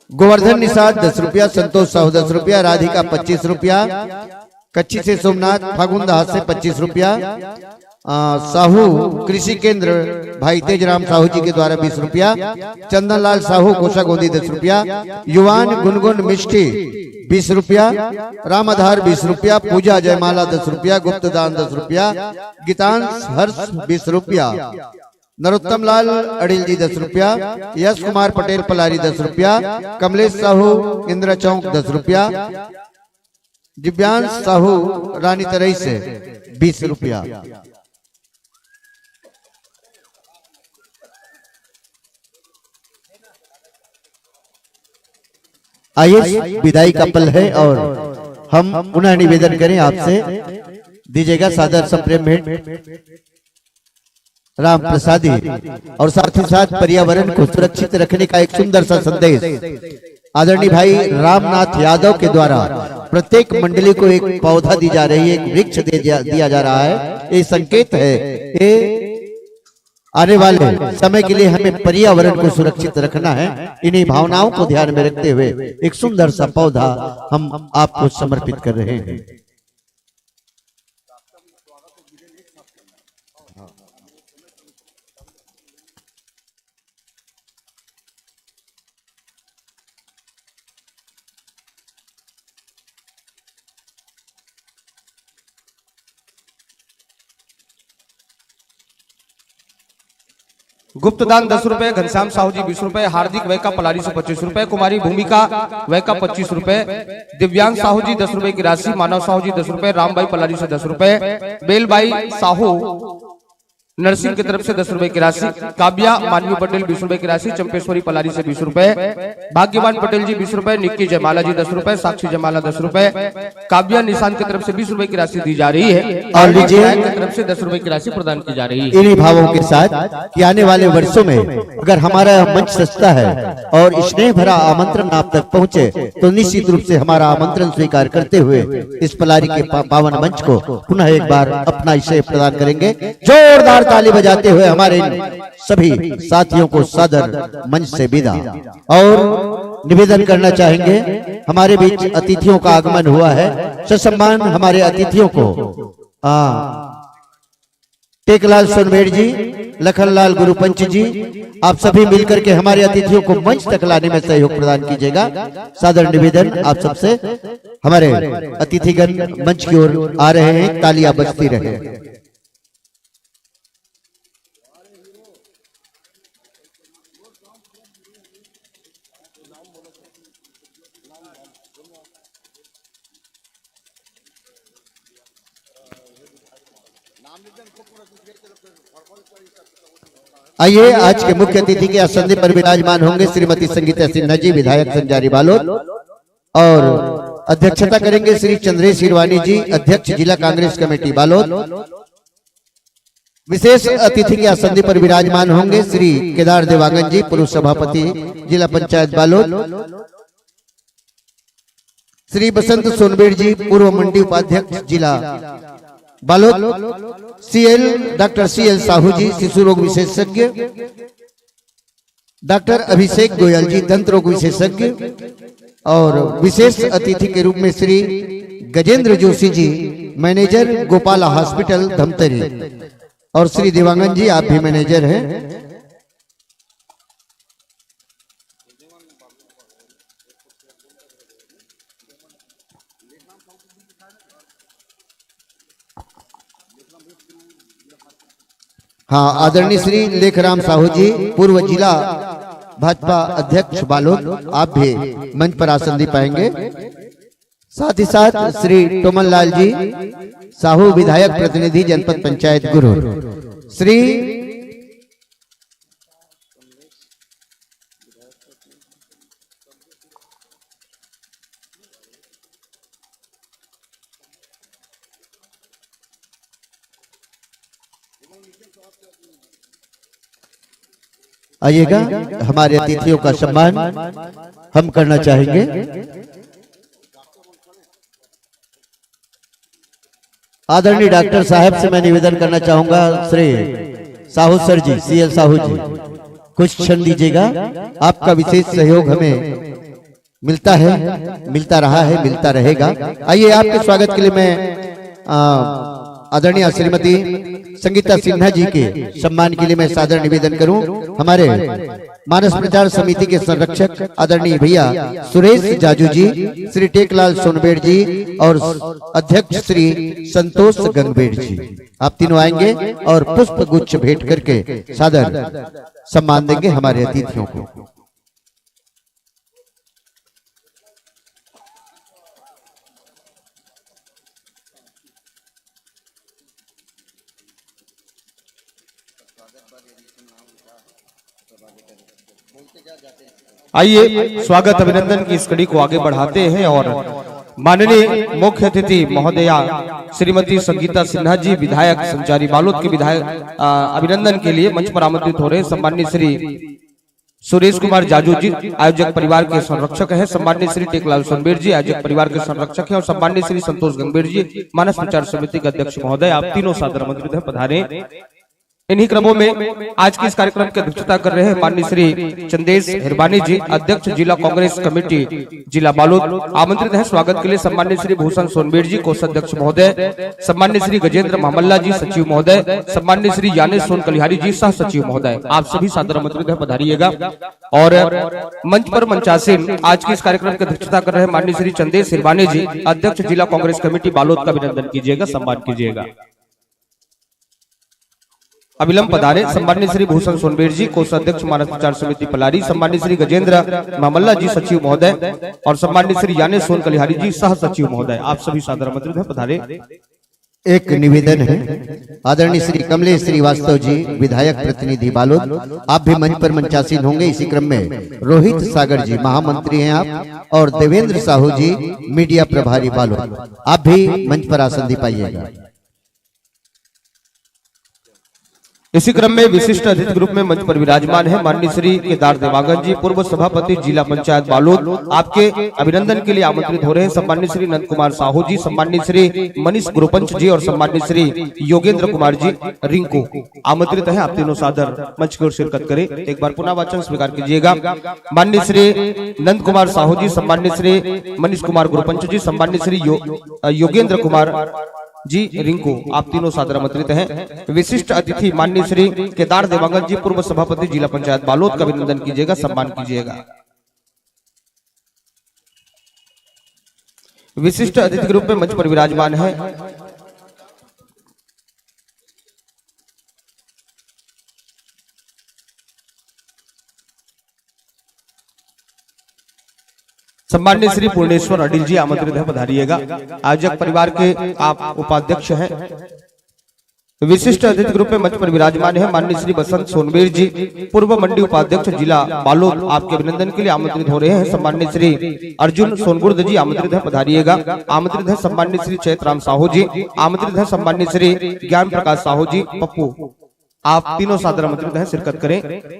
गोवर्धन निषाद 10 रुपया, संतोष साहू 10 रुपया, राधिका 25 रुपया, कच्ची से सोमनाथ फागुन दास से 25 रुपया, साहू कृषि केंद्र भाई तेजराम साहू जी के द्वारा 20 रुपया, चंदनलाल साहू कोषा गोंदी 10 रुपया, युवान गुनगुन मिष्टी 20 रुपया, रामाधार 20 रुपया, पूजा जयमाला 10 रुपया, गुप्त दान 10 रुपया, गीतांश हर्ष 20 रुपया, नरोत्तम लाल अड़िल जी 10 रुपया, यश कुमार पटेल पलारी 10 रुपया, कमलेश साहू इंदिरा चौक 10 रुपया, दिव्यांश साहू रानी तरई से 20 रुपया। आइए विदाई का पल है और हम पुनः निवेदन करें आपसे, दीजिएगा सादर संप्रेम भेंट राम प्रसादी और साथ ही साथ पर्यावरण को सुरक्षित रखने का एक सुंदर सा संदेश आदरणीय भाई रामनाथ यादव के द्वारा प्रत्येक मंडली को एक पौधा दी जा रही है, एक वृक्ष दिया जा रहा है। ये संकेत है, ये आने वाले समय के लिए हमें पर्यावरण को सुरक्षित रखना है। इन्हीं भावनाओं को ध्यान में रखते हुए एक सुंदर सा पौधा हम आपको समर्पित कर रहे हैं। गुप्त दान 10 रुपए, घनश्याम साहू जी 20 रुपए, हार्दिक वैका पलारी से 25 रुपए, कुमारी भूमिका वैका 25 रुपए, दिव्यांग साहू जी 10 रुपए की राशि, मानव साहू जी 10 रुपए, रामबाई पलारी से 10 रुपए, बेलबाई साहू नरसिंह की तरफ से 10 रुपए की राशि, काव्या मानवी पटेल 20 रुपए की राशि, चंपेश्वरी पलारी से 20 रुपए, भाग्यवान पटेल जी 20 रुपए, निक्की जयमाला जी 10 रुपए, साक्षी जयमाला 10 रुपए, काव्या निशान की तरफ से 20 रुपए की राशि दी जा रही है और लीजिए की तरफ से 10 रुपए की राशि प्रदान की जा रही है। इन्हीं भावों के साथ कि आने वाले वर्षों में अगर हमारा मंच सस्ता है और स्नेह भरा आमंत्रण आप तक पहुंचे तो निश्चित रूप से हमारा आमंत्रण स्वीकार करते हुए इस पलारी के पावन मंच को पुनः एक बार अपना इसे प्रदान करेंगे। जोरदार ताली बजाते हुए हमारे सभी साथियों को सादर मंच से विदा। और निवेदन करना चाहेंगे, हमारे बीच अतिथियों का आगमन हुआ है। ससम्मान हमारे अतिथियों को टेकलाल सोनबेड़ जी, लखनलाल गुरुपंच जी, आप सभी मिलकर के हमारे अतिथियों को मंच तक लाने में सहयोग प्रदान कीजिएगा। सादर निवेदन आप सबसे। हमारे अतिथिगण मंच की ओर आ रहे हैं, तालियां बजती रहे। आइए आज के मुख्य अतिथि के आसन पर विराजमान होंगे श्रीमती संगीता सिन्हा जी, विधायक संजारी बालोद, और अध्यक्षता करेंगे श्री चंद्रेश हिरवानी जी, अध्यक्ष जिला कांग्रेस कमेटी बालोद। विशेष अतिथि के आसन पर विराजमान होंगे श्री केदार देवांगन जी, पूर्व सभापति जिला पंचायत बालोद। श्री बसंत सोनबेड़ जी, पूर्व मंडी उपाध्यक्ष जिला बालोद। डॉक्टर CL साहू जी, शिशु रोग विशेषज्ञ। डॉक्टर अभिषेक गोयल जी, दंत रोग विशेषज्ञ। और विशेष अतिथि के रूप में श्री गजेंद्र जोशी जी, मैनेजर गोपाला हॉस्पिटल धमतरी। और श्री देवांगन जी, आप भी मैनेजर हैं। हाँ, आदरणीय श्री लेखराम साहू जी, पूर्व जिला भाजपा अध्यक्ष बालोद, आप भी मंच पर आसन पाएंगे। साथ ही साथ श्री टोमन लाल जी साहू, विधायक प्रतिनिधि जनपद पंचायत गुरु। श्री आइएगा, हमारे अतिथियों का सम्मान हम करना चाहेंगे। आदरणीय डॉक्टर साहब से मैं निवेदन करना चाहूंगा, श्री साहू सर जी, CL साहू जी, कुछ क्षण दीजिएगा। आपका विशेष सहयोग हमें मिलता है, मिलता रहा है, मिलता रहेगा। आइए, आपके स्वागत के लिए मैं आदरणीय श्रीमती संगीता सिन्हा जी के सम्मान के लिए मैं सादर निवेदन करूं। हमारे मानस प्रचार समिति के संरक्षक आदरणीय भैया सुरेश जाजू जी, श्री टेकलाल सोनबेड़ जी और अध्यक्ष श्री संतोष गंगबेड़ जी, आप तीनों आएंगे और पुष्प गुच्छ भेंट करके सादर सम्मान देंगे हमारे अतिथियों को। आइए, स्वागत अभिनंदन की इस कड़ी को आगे बढ़ाते हैं और माननीय मुख्य अतिथि महोदया श्रीमती संगीता सिन्हा जी, विधायक संचारी बालोद के विधायक अभिनंदन के लिए मंच पर आमंत्रित हो रहे हैं। सम्मानित श्री सुरेश कुमार जाजू जी, आयोजक परिवार के संरक्षक हैं। सम्मानित श्री टेकलाल सोनबेड़ जी, आयोजक परिवार के संरक्षक हैं। और सम्मानित श्री संतोष गंगबेड़ जी, मानस प्रचार समिति के अध्यक्ष महोदय, आप तीनों सादर आमंत्रित हैं, पधारें। इन्हीं क्रमों में आज के इस कार्यक्रम की अध्यक्षता कर रहे हैं माननीय श्री चंदेश हिरबानी जी, अध्यक्ष जिला कांग्रेस कमेटी जिला बालोद। आमंत्रित हैं स्वागत के लिए सम्मानित श्री भूषण सोनबेड़ जी, कोषाध्यक्ष महोदय। सम्मानित श्री गजेंद्र मामल्ला जी, सचिव महोदय। सम्मानित श्री यानेश सोन कलिहारी जी, सह सचिव महोदय। आप सभी सादर आमंत्रित हैं, पधारिएगा। और मंच पर मंचासीन आज के इस कार्यक्रम की अध्यक्षता कर रहे हैं माननीय श्री चंदेश हिरबानी जी, अध्यक्ष जिला कांग्रेस कमेटी बालोद का अभिनंदन कीजिएगा, सम्मान कीजिएगा। अविलंब पधारे सम्मानित श्री भूषण सोनबेड़ जी, कोषाध्यक्ष मानस प्रचार समिति पलारी। सम्मानित श्री गजेंद्र मामल्ला जी, सचिव महोदय। और सम्मानित श्री यानेश सोन कलिहारी जी, सह सचिव महोदय। आप सभी सादर आमंत्रित हैं, पधारे। एक निवेदन है। आदरणीय श्री कमलेश श्रीवास्तव जी, विधायक प्रतिनिधि बालोद, आप भी मंच पर मंचासीन होंगे। इसी क्रम में रोहित सागर जी, महामंत्री हैं आप, और देवेंद्र साहू जी, मीडिया प्रभारी बालोद, आप भी मंच पर आसन दिपाइएगा। इसी क्रम में विशिष्ट अतिथि ग्रुप में मंच पर विराजमान है माननीय श्री केदार देवांगन जी, पूर्व सभापति जिला पंचायत बालोद, आपके अभिनंदन के लिए आमंत्रित हो रहे हैं। सम्मानित श्री नंद कुमार साहू जी, सम्मानित श्री मनीष गुरुपंच जी और सम्मानित श्री योगेंद्र कुमार जी रिंकू आमंत्रित है। आप तीनों सादर मंच की ओर शिरकत करें। एक बार पुनः वाचन स्वीकार कीजिएगा। माननीय श्री नंद कुमार साहू जी, सम्मानित श्री मनीष कुमार गुरुपंच जी, सम्मानित श्री योगेंद्र कुमार जी रिंकू, आप तीनों सादर आमंत्रित हैं। विशिष्ट अतिथि माननीय श्री केदार देवांगन जी, पूर्व सभापति जिला पंचायत बालोद, का अभिनंदन कीजिएगा, सम्मान कीजिएगा। विशिष्ट अतिथि ग्रुप में मंच पर विराजमान है सम्मानित श्री पूर्णेश्वर अडिल जी, आमंत्रित है, पधारिएगा। आयोजक परिवार के आप उपाध्यक्ष हैं। विशिष्ट अतिथि ग्रुप में मंच पर विराजमान है माननीय श्री बसंत सोनवीर जी, पूर्व मंडी उपाध्यक्ष जिला बालोद, आपके अभिनंदन के लिए आमंत्रित हो रहे हैं। सम्मानित श्री अर्जुन सोनगुर्द जी, आमंत्रित है, पधारिएगा। आमंत्रित है सम्मानित श्री चैतराम साहू जी, आमंत्रित है सम्मानित श्री ज्ञान प्रकाश साहू जी पप्पू, आप तीनों सादर आमंत्रित है, शिरकत करें।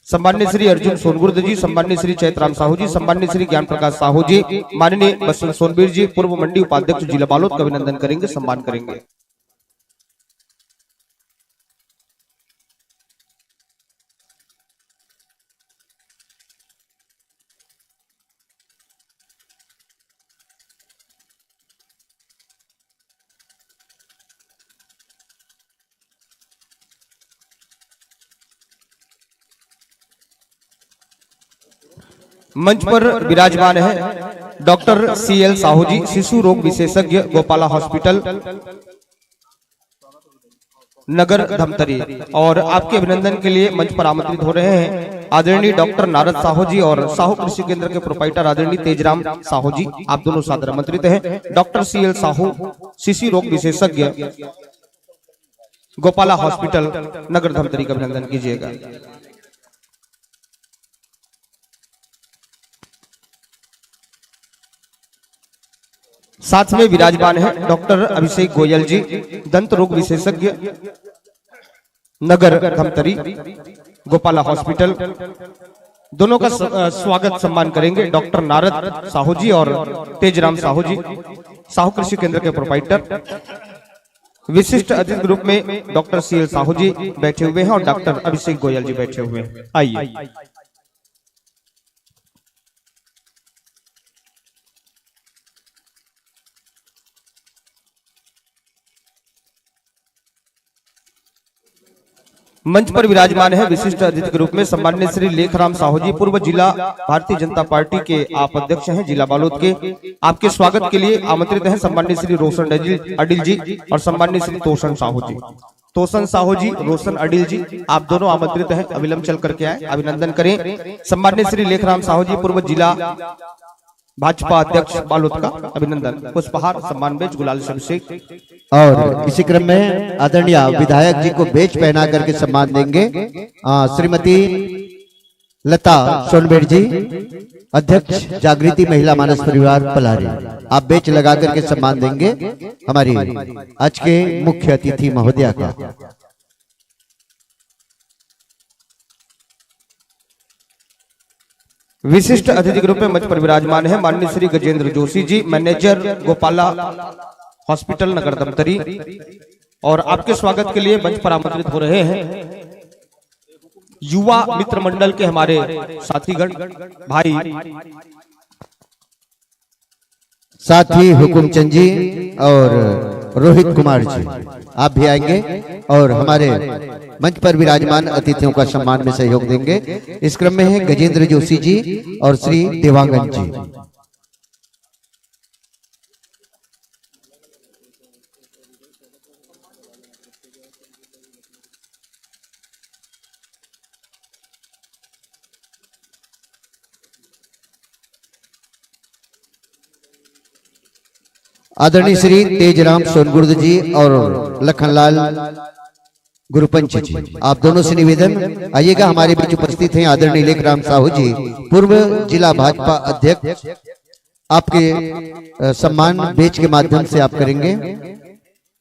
सम्मानित श्री अर्जुन सोनगुर्द जी, सम्मानित श्री चैतराम साहू जी, सम्मानित श्री ज्ञान प्रकाश साहू जी, माननीय बसंत सोनवीर जी, पूर्व मंडी उपाध्यक्ष जिला बालोद, का अभिनंदन करेंगे, सम्मान करेंगे। मंच पर विराजमान है डॉक्टर CL साहू जी, शिशु रोग विशेषज्ञ, गोपाला हॉस्पिटल, नगर धमतरी, और आपके अभिनंदन के लिए मंच पर आमंत्रित हो रहे हैं आदरणीय डॉक्टर नारद साहू जी और साहू कृषि केंद्र के प्रोपाइटर आदरणीय तेजराम साहू जी, आप दोनों सादर आमंत्रित हैं। डॉक्टर CL साहू, शिशु रोग विशेषज्ञ, गोपाला हॉस्पिटल, नगर धमतरी, का अभिनंदन कीजिएगा। साथ में विराजमान है डॉक्टर अभिषेक गोयल जी, दंत रोग विशेषज्ञ, नगर धमतरी, गोपाला हॉस्पिटल, दोनों का स्वागत सम्मान करेंगे डॉक्टर नारद साहू जी और तेजराम साहू जी, साहू कृषि केंद्र के प्रोपाइटर। विशिष्ट अतिथि ग्रुप में डॉक्टर CL साहू जी बैठे हुए हैं और डॉक्टर अभिषेक गोयल जी बैठे हुए हैं। आइए। मंच पर विराजमान है विशिष्ट अतिथि ग्रुप में सम्मानित श्री लेखराम साहू जी, पूर्व जिला भारतीय जनता पार्टी के आप अध्यक्ष हैं जिला बालोद के, आपके स्वागत के लिए आमंत्रित हैं सम्मानित श्री रोशन अडिल जी और सम्मानित श्री तोषण साहू जी। तोषण साहू जी, रोशन अडिल जी, आप दोनों आमंत्रित हैं, अविलंब चल करके आए, अभिनंदन करें। सम्मानित श्री लेखराम साहू जी, पूर्व जिला भाजपा अध्यक्ष बालोद, का अभिनंदन, पुष्पहार, सम्मान बेच, गुलाल से अभिषेक। और इसी क्रम में आदरणीय विधायक जी को बेच पहना करके सम्मान देंगे श्रीमती लता सोनबेर जी, अध्यक्ष जागृति महिला मानस परिवार पलारी, आप बेच लगा करके सम्मान देंगे हमारी आज के मुख्य अतिथि महोदया का। विशिष्ट अतिथि ग्रुप में मंच पर विराजमान है माननीय श्री गजेंद्र जोशी जी, मैनेजर गोपाला हॉस्पिटल, नगर धमतरी, और आपके स्वागत के लिए मंच पर आमंत्रित हो रहे हैं युवा मित्र मंडल के हमारे साथीगण भाई, साथी हुकुमचंद जी और रोहित कुमार जी, आप भी आएंगे और हमारे मंच पर विराजमान अतिथियों का सम्मान में सहयोग देंगे। इस क्रम में है गजेंद्र जोशी जी और श्री देवांगन जी। आदरणीय श्री तेजराम सोनगुर्द जी और लखनलाल गुरुपंच जी, आप दोनों से निवेदन आइएगा। हमारे बीच उपस्थित हैं आदरणीय लेखराम साहू जी, पूर्व जिला भाजपा अध्यक्ष। आपके सम्मान बेच के माध्यम से आप करेंगे।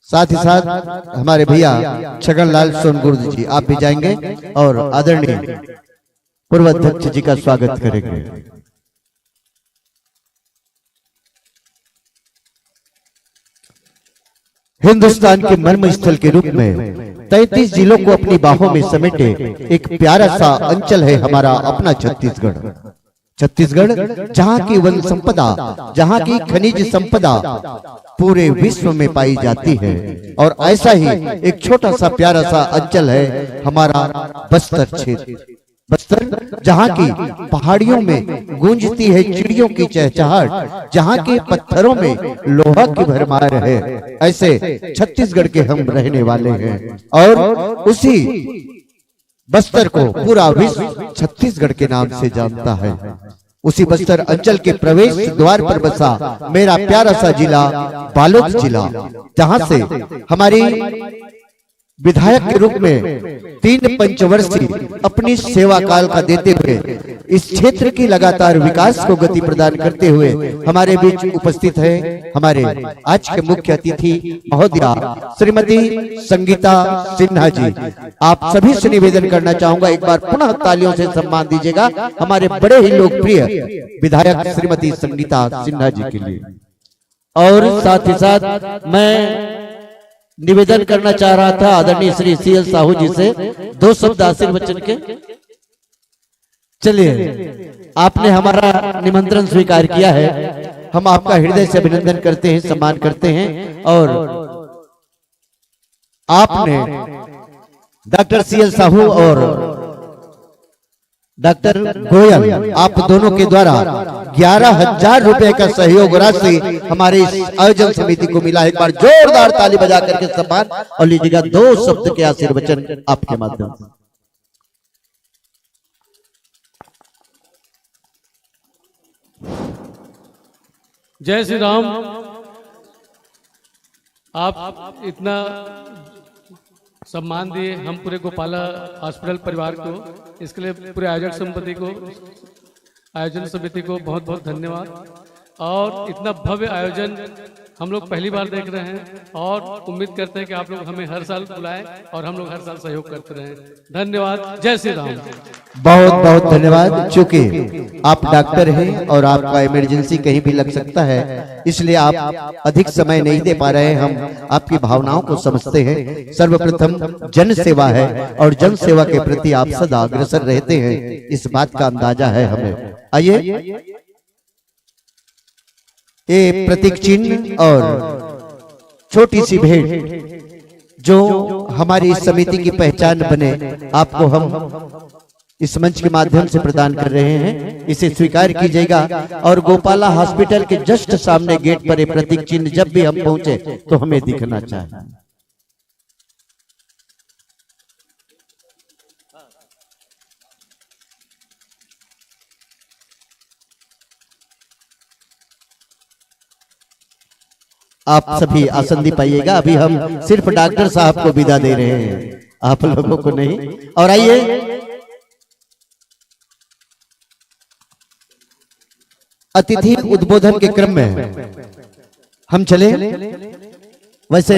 साथ ही साथ हमारे भैया छगनलाल सोनगुर्द जी, आप भी जाएंगे और आदरणीय पूर्व अध्यक्ष जी का स्वागत करेंगे। हिंदुस्तान के मर्म स्थल के रूप में 33 जिलों को अपनी बाहों में समेटे एक प्यारा सा अंचल है हमारा अपना छत्तीसगढ़। छत्तीसगढ़ जहां की वन संपदा, जहां की खनिज संपदा पूरे विश्व में पाई जाती है। और ऐसा ही एक छोटा सा प्यारा सा अंचल है हमारा बस्तर क्षेत्र। बस्तर जहां की पहाड़ियों में गूंजती है चिड़ियों की चहचहाट, जहां के पत्थरों में लोहा की भरमार है। ऐसे छत्तीसगढ़ के हम रहने वाले हैं और उसी बस्तर को पूरा विश्व छत्तीसगढ़ के नाम से जानता है। उसी बस्तर अंचल के प्रवेश द्वार पर बसा मेरा प्यारा सा जिला बालोद जिला, जहां से हमारी विधायक के रूप में 3 पंचवर्षीय अपनी सेवा काल का देते हुए इस क्षेत्र की लगातार विकास को गति प्रदान करते हुए हमारे बीच उपस्थित है हमारे आज के मुख्य अतिथि महोदया श्रीमती संगीता सिन्हा जी। आप सभी से निवेदन करना चाहूंगा, एक बार पुनः तालियों से सम्मान दीजिएगा हमारे बड़े ही लोकप्रिय विधायक श्रीमती संगीता सिन्हा जी के लिए। और साथ ही साथ मैं निवेदन करना चाह रहा था आदरणीय श्री CL साहू जी से 2 शब्द आशीर्वचन के। चलिए, आपने हमारा निमंत्रण स्वीकार किया है, हम आपका हृदय से अभिनंदन करते हैं, सम्मान करते हैं। और आपने डॉक्टर CL साहू और डॉक्टर गोयल, आप दोनों के द्वारा 11,000 रुपए का सहयोग राशि हमारे इस आयोजन समिति को मिला है। एक बार जोरदार ताली बजा करके सम्मान और लीजिएगा 2 शब्द के आशीर्वचन आपके माध्यम से। जय श्री राम। आप इतना सम्मान दिए हम पूरे गोपाला हॉस्पिटल परिवार को, इसके लिए पूरे आयोजन समिति को बहुत बहुत धन्यवाद। और इतना भव्य आयोजन हम लोग पहली बार देख रहे हैं और उम्मीद करते हैं कि आप लोग हमें हर साल बुलाएं और हम लोग हर साल सहयोग करते रहें। धन्यवाद। जय श्री राम। बहुत बहुत धन्यवाद। चूंकि आप डॉक्टर हैं और आपका इमरजेंसी कहीं भी लग सकता है, इसलिए आप अधिक समय नहीं दे पा रहे हैं। हम आपकी भावनाओं को समझते हैं। सर्वप्रथम जन सेवा है और जन सेवा के प्रति आप सदा अग्रसर रहते हैं, इस बात का अंदाजा है हमें। आइए, ये प्रतीक चिन्ह और छोटी सी भेंट जो हमारी इस समिति की पहचान बने, आपको हम इस मंच के माध्यम से प्रदान कर रहे हैं, इसे स्वीकार कीजिएगा। और गोपाला हॉस्पिटल के जस्ट सामने गेट पर ये प्रतीक चिन्ह जब भी हम पहुंचे तो हमें दिखना चाहिए। आप सभी आसन पाइएगा। अभी हम सिर्फ डॉक्टर साहब को विदा दे रहे हैं, आप लोगों को नहीं। और आइए, अतिथि उद्बोधन के क्रम में हम चले। वैसे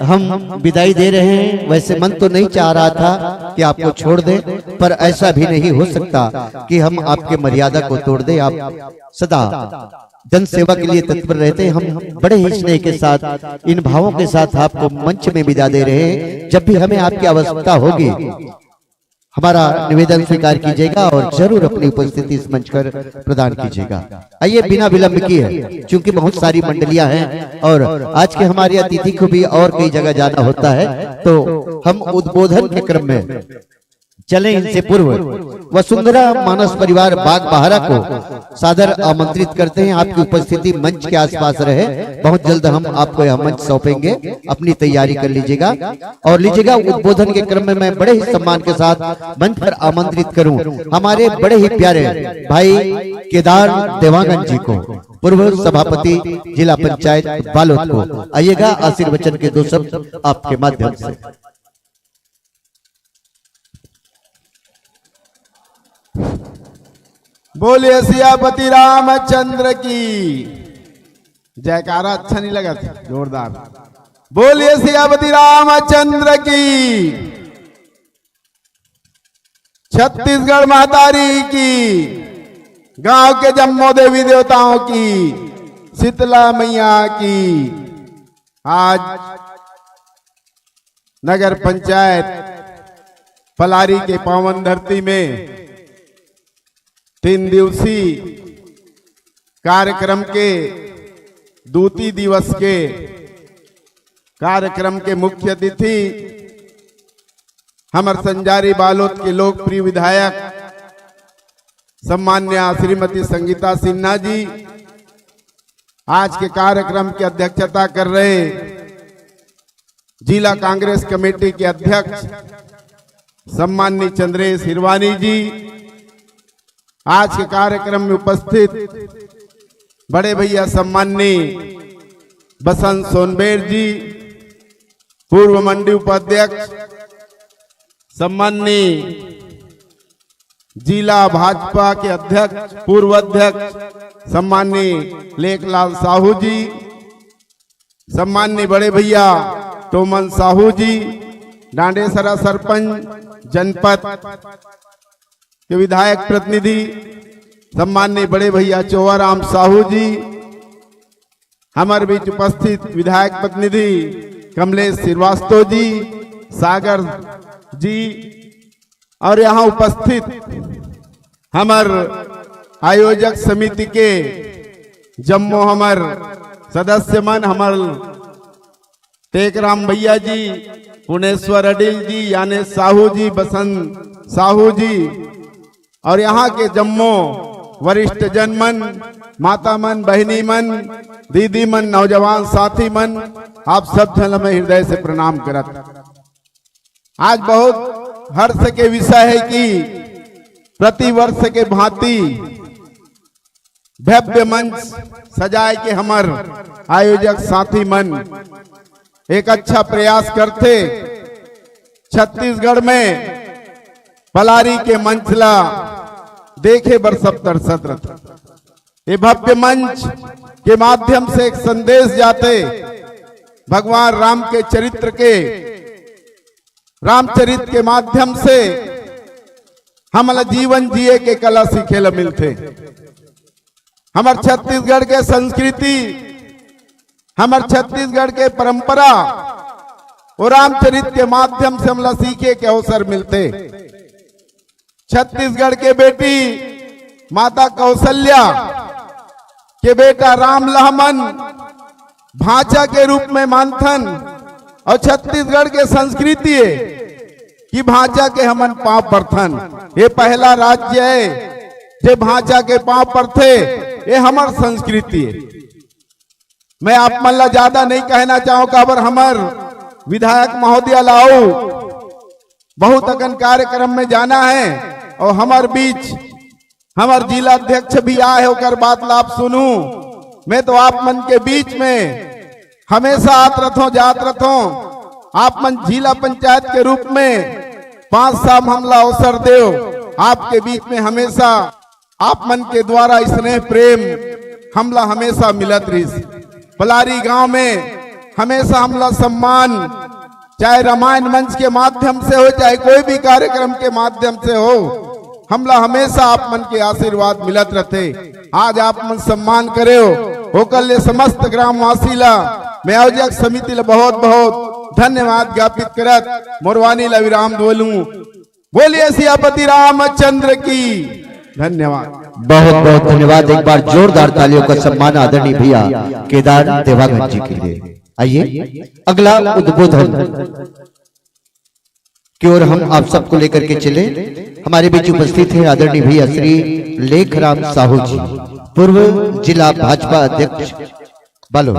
हम विदाई दे रहे हैं, वैसे मन तो नहीं चाह रहा था कि आपको छोड़ दें, पर ऐसा भी नहीं हो सकता कि हम आपके मर्यादा को तोड़ दें। आप सदा जन सेवा के लिए तत्पर रहते हैं। हम बड़े ही स्नेह के साथ, इन भावों के साथ आपको मंच में विदा दे रहे हैं। जब भी हमें आपकी आवश्यकता होगी, हमारा निवेदन स्वीकार कीजिएगा और जरूर अपनी उपस्थिति इस मंच पर प्रदान कीजिएगा। आइए, बिना विलंब किए, क्योंकि बहुत सारी मंडलियां हैं और आज के हमारे अतिथि को भी और कई जगह जाना होता है, तो हम उद्बोधन के क्रम में चले इनसे पूर्व वसुंधरा मानस परिवार बाग बहारा को सादर आमंत्रित करते हैं। आपकी उपस्थिति मंच के आसपास रहे। बहुत जल्द हम आपको यह मंच सौंपेंगे, अपनी तैयारी कर लीजिएगा और लीजिएगा। उद्बोधन के क्रम में मैं बड़े ही सम्मान के साथ मंच पर आमंत्रित करूं हमारे बड़े ही प्यारे भाई केदार देवांगन जी को, पूर्व सभापति जिला पंचायत बालोद को। आइएगा, आशीर्वचन के दो शब्द आपके माध्यम से। बोलिए सियापति रामचंद्र की। जयकारा अच्छा नहीं लगा था? जोरदार। बोलिए सियापति रामचंद्र की। छत्तीसगढ़ महतारी की, गांव के जम्मो देवी देवताओं की, शीतला मैया की। आज नगर पंचायत पलारी के पावन धरती में 3 दिवसीय कार्यक्रम के द्वितीय दिवस के कार्यक्रम के मुख्य अतिथि हमर संजारी बालोद के लोकप्रिय विधायक सम्मान्य श्रीमती संगीता सिन्हा जी आज के कार्यक्रम की अध्यक्षता कर रहे जिला कांग्रेस कमेटी के अध्यक्ष सम्मान्य चंद्रेश हिरवानी जी, आज के कार्यक्रम में उपस्थित बड़े भैया सम्माननीय बसंत सोनबेर जी, पूर्व मंडी उपाध्यक्ष सम्माननीय जिला भाजपा के अध्यक्ष पूर्व अध्यक्ष सम्माननीय लेखलाल साहू जी, सम्माननीय बड़े भैया टोमन साहू जी, डांडेसरा सरपंच जनपद के विधायक प्रतिनिधि सम्माननीय बड़े भैया चौवाराम साहू जी, हमारे बीच उपस्थित विधायक प्रतिनिधि कमलेश श्रीवास्तव जी, सागर जी और यहाँ उपस्थित हमार आयोजक समिति के जम्मो हमार सदस्य मन, हमार टेकराम भैया जी, पुणेश्वर अडिल जी, यानी साहू जी, बसंत साहू जी और यहाँ के जम्मो वरिष्ठ जन मन, माता मन, बहनी मन, दीदी मन, नौजवान साथी मन, आप सब जन में हृदय से प्रणाम करत। आज बहुत हर्ष के विषय है कि प्रति वर्ष के भांति भव्य मंच सजाए के हमार आयोजक साथी मन एक अच्छा प्रयास करते। छत्तीसगढ़ में पलारी के मंचला देखे बर सब तरसत रहते। ये भव्य मंच के माध्यम से एक संदेश जाते भगवान राम के चरित्र के, रामचरित के माध्यम से हमला जीवन जिए के कला सीखे ला मिलते। हमार छत्तीसगढ़ के संस्कृति, हमार छत्तीसगढ़ के परंपरा और रामचरित के माध्यम से हमला सीखे के अवसर मिलते। छत्तीसगढ़ के बेटी माता कौशल्या के बेटा राम लहमन भांचा के रूप में मानथन और छत्तीसगढ़ के संस्कृति है कि भांचा के हमन पांव परथन। ये पहला राज्य है जो भांचा के पांव पर थे। ये हमार संस्कृति है। मैं आप मन ला ज्यादा नहीं कहना चाहूंगा, पर हमार विधायक महोदय लाओ बहुत अगन कार्यक्रम में जाना है और हमार बीच हमार जिला अध्यक्ष भी आए होकर बात लाभ सुनू। मैं तो आप मन के बीच में हमेशा आत रथों जात रथों। आप मन जिला पंचायत के रूप में 5 साल हमला अवसर दो। आपके बीच में हमेशा आप मन के द्वारा स्नेह प्रेम हमला हमेशा मिलत रही। पलारी गांव में हमेशा हमला सम्मान, चाहे रामायण मंच के माध्यम से हो, चाहे कोई भी कार्यक्रम के माध्यम से हो, हमला हमेशा आप मन के आशीर्वाद मिलत रहते। आज आप मन सम्मान करे हो कल समस्त ग्रामवासी ला मैं आयोजक समिति ला बहुत बहुत धन्यवाद ज्ञापित करत मोरवानी ला विराम बोलूं। बोलिए सियापति रामचंद्र की। धन्यवाद, बहुत बहुत धन्यवाद। एक बार जोरदार तालियों का सम्मान आदरणीय भैया केदार देवांगन जी के लिए। आइए अगला उद्बोधन की ओर हम आप सबको लेकर के चले। हमारे बीच उपस्थित है आदरणीय भैया श्री लेखराम साहू जी, पूर्व जिला भाजपा अध्यक्ष बालो।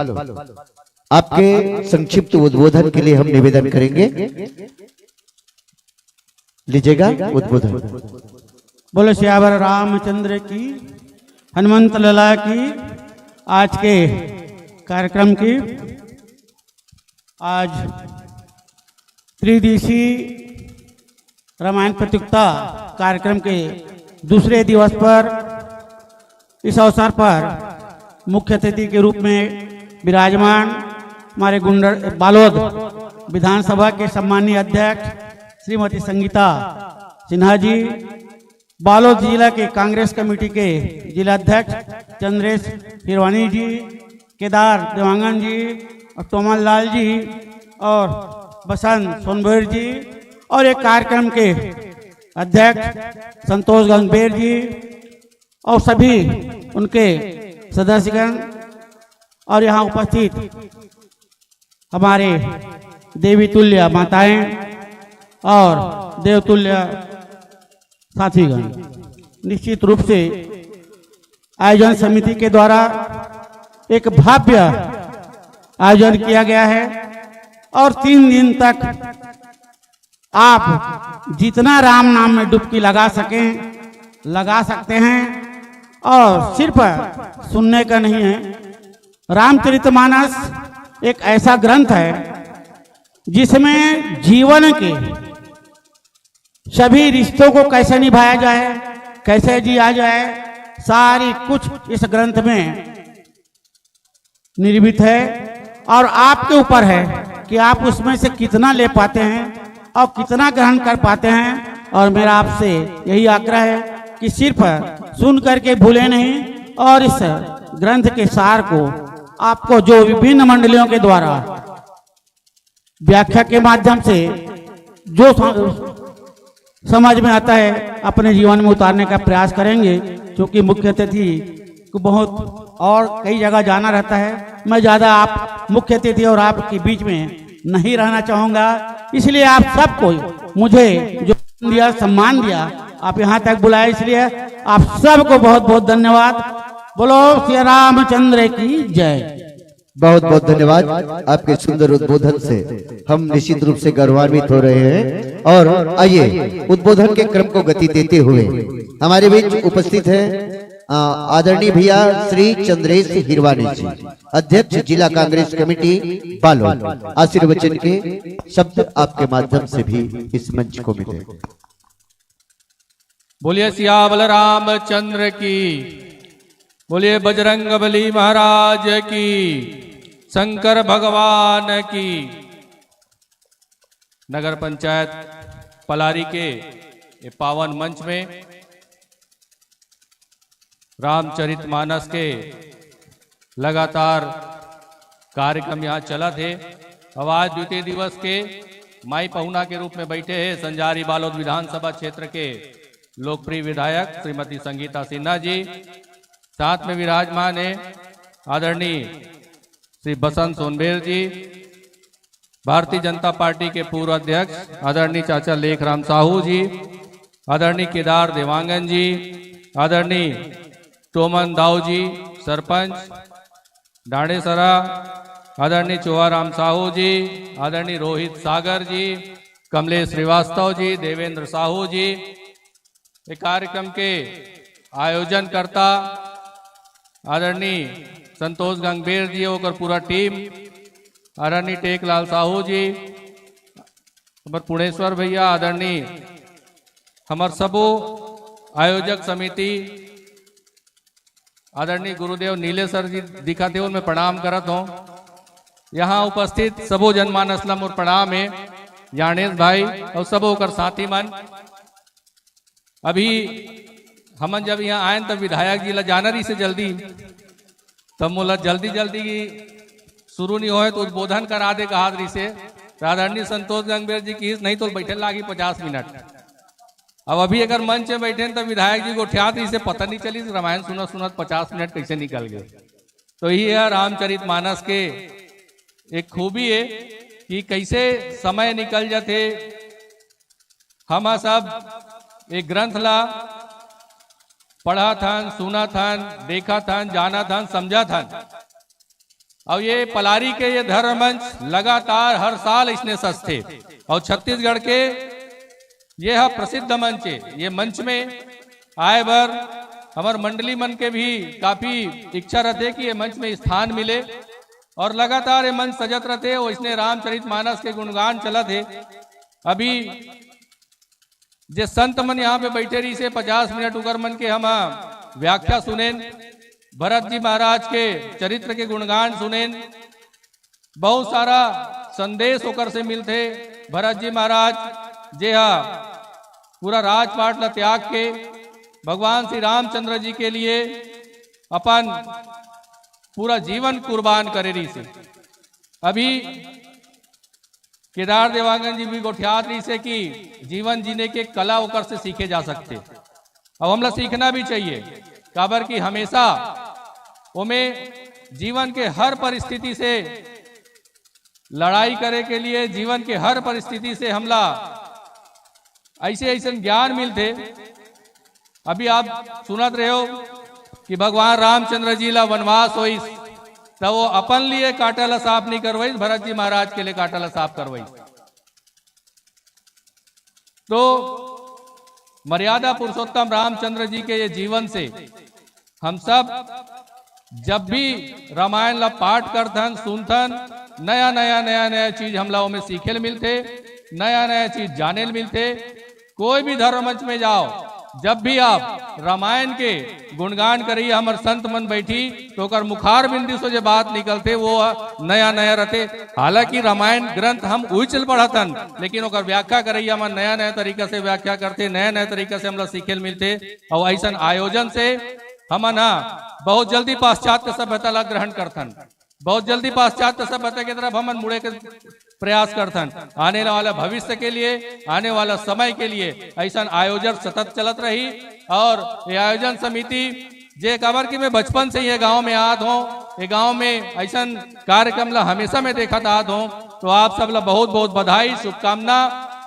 आपके संक्षिप्त उद्बोधन के लिए हम निवेदन करेंगे, लीजिएगा उद्बोधन। बोलो श्यावर रामचंद्र की, हनुमंत लला की। आज के कार्यक्रम की आज त्रिदिवसीय रामायण प्रतियोगिता कार्यक्रम के दूसरे दिवस पर इस अवसर पर मुख्य अतिथि के रूप में विराजमान हमारे बालोद विधानसभा के सम्मानीय अध्यक्ष श्रीमती संगीता सिन्हा जी, बालोद जिला के कांग्रेस कमेटी के जिला अध्यक्ष चंद्रेश हिरवानी जी, केदार देवांगन जी और तोमल लाल जी और बसंत सोनभर जी और एक कार्यक्रम के अध्यक्ष संतोष गंगबेर जी और सभी उनके सदस्यगण और यहाँ उपस्थित हमारे देवी तुल्य माताएं और देवतुल्य साथीगण। निश्चित रूप से आयोजन समिति के द्वारा एक भव्य आयोजन किया गया है और 3 दिन तक आप जितना राम नाम में डुबकी लगा सकें लगा सकते हैं। और सिर्फ सुनने का नहीं है, रामचरितमानस एक ऐसा ग्रंथ है जिसमें जीवन के सभी रिश्तों को कैसे निभाया जाए, कैसे जिया जाए, सारी कुछ इस ग्रंथ में निर्मित है और आपके ऊपर है कि आप उसमें से कितना ले पाते हैं और कितना ग्रहण कर पाते हैं। और मेरा आपसे यही आग्रह है कि सिर्फ सुन करके भूले नहीं और इस ग्रंथ के सार को आपको जो विभिन्न मंडलियों के द्वारा व्याख्या के माध्यम से जो समझ में आता है अपने जीवन में उतारने का प्रयास करेंगे। क्योंकि मुख्य अतिथि को बहुत और कई जगह जाना रहता है, मैं ज़्यादा आप मुख्य अतिथि और आपके बीच में नहीं रहना चाहूँगा। इसलिए आप सबको मुझे जो दिया सम्मान दिया, आप यहाँ तक बुलाए, इसलिए आप सबको बहुत बहुत धन्यवाद। बोलो श्री रामचंद्र की जय। बहुत बहुत धन्यवाद। आपके सुंदर उद्बोधन से हम निश्चित रूप से गौरवान्वित हो रहे हैं। और आइए उद्बोधन के क्रम को गति देते हुए हमारे बीच उपस्थित है आदरणीय भैया श्री चंद्रेश हिरवानी जी, अध्यक्ष जिला कांग्रेस कमेटी बालोद। आशीर्वचन के शब्द आपके माध्यम से भी इस मंच को मिले। बोलिए सियावल रामचंद्र की, बोलिए बजरंग बली महाराज की, शंकर भगवान की। नगर पंचायत पलारी के ये पावन मंच में रामचरितमानस के लगातार कार्यक्रम यहाँ चला थे। अब आज द्वितीय दिवस के माई पहुना के रूप में बैठे हैं संजारी बालोद विधानसभा क्षेत्र के लोकप्रिय विधायक श्रीमती संगीता सिन्हा जी। साथ में विराजमान है आदरणीय श्री बसंत सोनभेर जी, भारतीय जनता पार्टी के पूर्व अध्यक्ष आदरणीय चाचा लेखराम साहू जी, आदरणीय केदार देवांगन जी, आदरणीय टोमन दाऊ जी सरपंच डाणेसरा, आदरणीय चोहाराम साहू जी, आदरणीय रोहित सागर जी, कमलेश श्रीवास्तव जी, देवेंद्र साहू जी। एक कार्यक्रम के आयोजनकर्ता आदरणीय संतोष गंगबेर जी और पूरा टीम, आदरणीय टेकलाल साहू जी, हमारे पुणेश्वर भैया, आदरणीय हमार सबो आयोजक समिति, आदरणीय गुरुदेव नीलेश्वर जी दिखाते हुए मैं प्रणाम करत हूँ। यहाँ उपस्थित सबो जनमानस ला मोर प्रणाम है, जानेश भाई और सबो कर साथी मन। अभी हमन जब यहाँ आए तब विधायक जी ला जाना रही से जल्दी, तब मोला जल्दी जल्दी शुरू नहीं होए तो उद्बोधन करा दे कहा रही से। आदरणीय संतोष गंगबेर जी की नहीं तो बैठे लागी 50 मिनट। अब अभी अगर मंच में बैठे तो विधायक जी को उठा रही से पता नहीं चली रामायण सुनत सुनत 50 मिनट कैसे निकल गए। तो ये है रामचरितमानस के एक खूबी है कि कैसे समय निकल जाते हम सब एक ग्रंथ ला पढ़ा थन, सुना थन, देखा थन, जाना थन, समझा थन। और ये पलारी के ये धर्म मंच लगातार हर साल इसने सस्ते और छत्तीसगढ़ के यह प्रसिद्ध मंच है। ये मंच में आए बार हमारे मंडली मन के भी काफी इच्छा रहते कि ये मंच में स्थान मिले और लगातार ये मंच सजत रहते। और इसने रामचरितमानस के गुणगान चला थे। अभी जे संत मन यहाँ पे बैठे रही से 50 मिनट उगर मन के हम व्याख्या सुनेन, भरत जी महाराज के चरित्र के गुणगान सुनेन, बहुत सारा संदेश होकर से मिलते। भरत जी महाराज जे हा पूरा राजपाट ला त्याग के भगवान श्री रामचंद्र जी के लिए अपन पूरा जीवन कुर्बान करे रही से। अभी केदार देवांगन जी भी गोठियात रही से कि जीवन जीने के कला होकर से सीखे जा सकते। अब हम लोग सीखना भी चाहिए, काबर की हमेशा उमें जीवन के हर परिस्थिति से लड़ाई करे के लिए, जीवन के हर परिस्थिति से हमला ऐसे ऐसे ज्ञान मिलते। अभी आप सुनत रहे हो कि भगवान रामचंद्र जी ला वनवास होइस तो वो अपन लिए काटा ला साफ नहीं करवाई, भरत जी महाराज के लिए काटा ला साफ करवाई। तो मर्यादा पुरुषोत्तम रामचंद्र जी के ये जीवन से हम सब जब भी रामायण ला पाठ करथन, सुनथन, नया नया नया नया चीज हम लोगों में सीखे मिलते, नया नया चीज जाने मिलते। कोई भी धर्म मंच में जाओ, जब भी आप रामायण के गुणगान करिए, हमारे संत मन बैठी तो कर मुखार बिंदी से जो बात निकलते वो नया नया रहते। हालांकि रामायण ग्रंथ हम उचल पढ़तन, लेकिन ओकर व्याख्या करिए हम नया नया तरीका से व्याख्या करते, नया नया तरीका से हम लोग सीखे मिलते। और ऐसा आयोजन से हम ना बहुत जल्दी पाश्चात्य सभ्यता ला ग्रहण करथन, बहुत जल्दी पाश्चात्य सभ्यता की तरफ हम मुड़े के प्रयास करथन। आने वाला भविष्य के लिए, आने वाला समय के लिए ऐसा आयोजन सतत चलत रही। और ये आयोजन समिति जे खबर की मैं बचपन से ये गांव में आत हूँ, ये गांव में ऐसा कार्यक्रम ला हमेशा मैं देखा आत हूँ। तो आप सब ला बहुत बहुत बधाई, शुभकामना।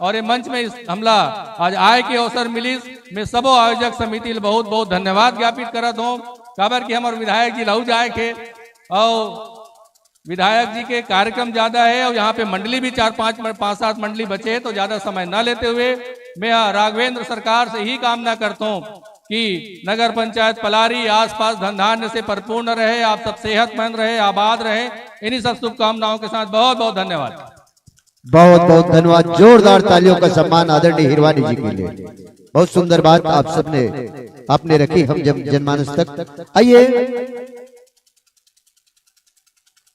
और ये मंच में हमला आज आय के अवसर मिली, मैं सबो आयोजक समिति बहुत बहुत धन्यवाद ज्ञापित करत हूँ। खबर की हमारे विधायक जी लहू जाए के, और विधायक जी के कार्यक्रम ज्यादा है और यहाँ पे मंडली भी 4-5-7 मंडली बचे, तो ज्यादा समय न लेते हुए मैं राघवेंद्र सरकार से ही कामना करता हूँ कि नगर पंचायत पलारी आसपास धन धान्य से परिपूर्ण रहे, आप सब सेहतमंद रहे, आबाद रहे। इन्हीं सब शुभकामनाओं के साथ बहुत बहुत धन्यवाद। बहुत बहुत धन्यवाद। जोरदार तालियों का सम्मान आदरणीय हिरवानी जी के लिए। बहुत सुंदर बात आप सबने आपने रखी हम जनमानस तक। आइए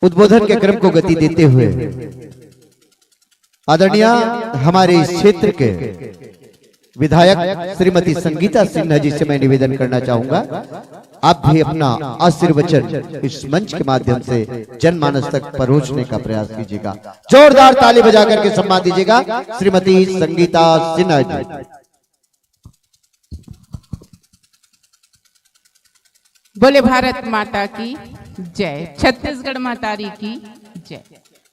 उद्बोधन के क्रम को गति देते हुए आदरणीय हमारे इस क्षेत्र के विधायक श्रीमती संगीता सिन्हा जी से मैं निवेदन करना चाहूंगा, आप भी अपना आशीर्वचन इस मंच के माध्यम से जनमानस तक परोसने का प्रयास कीजिएगा। जोरदार ताली बजा करके सम्मान दीजिएगा श्रीमती संगीता सिन्हा जी। बोले भारत माता की जय, छत्तीसगढ़ मातारी की जय,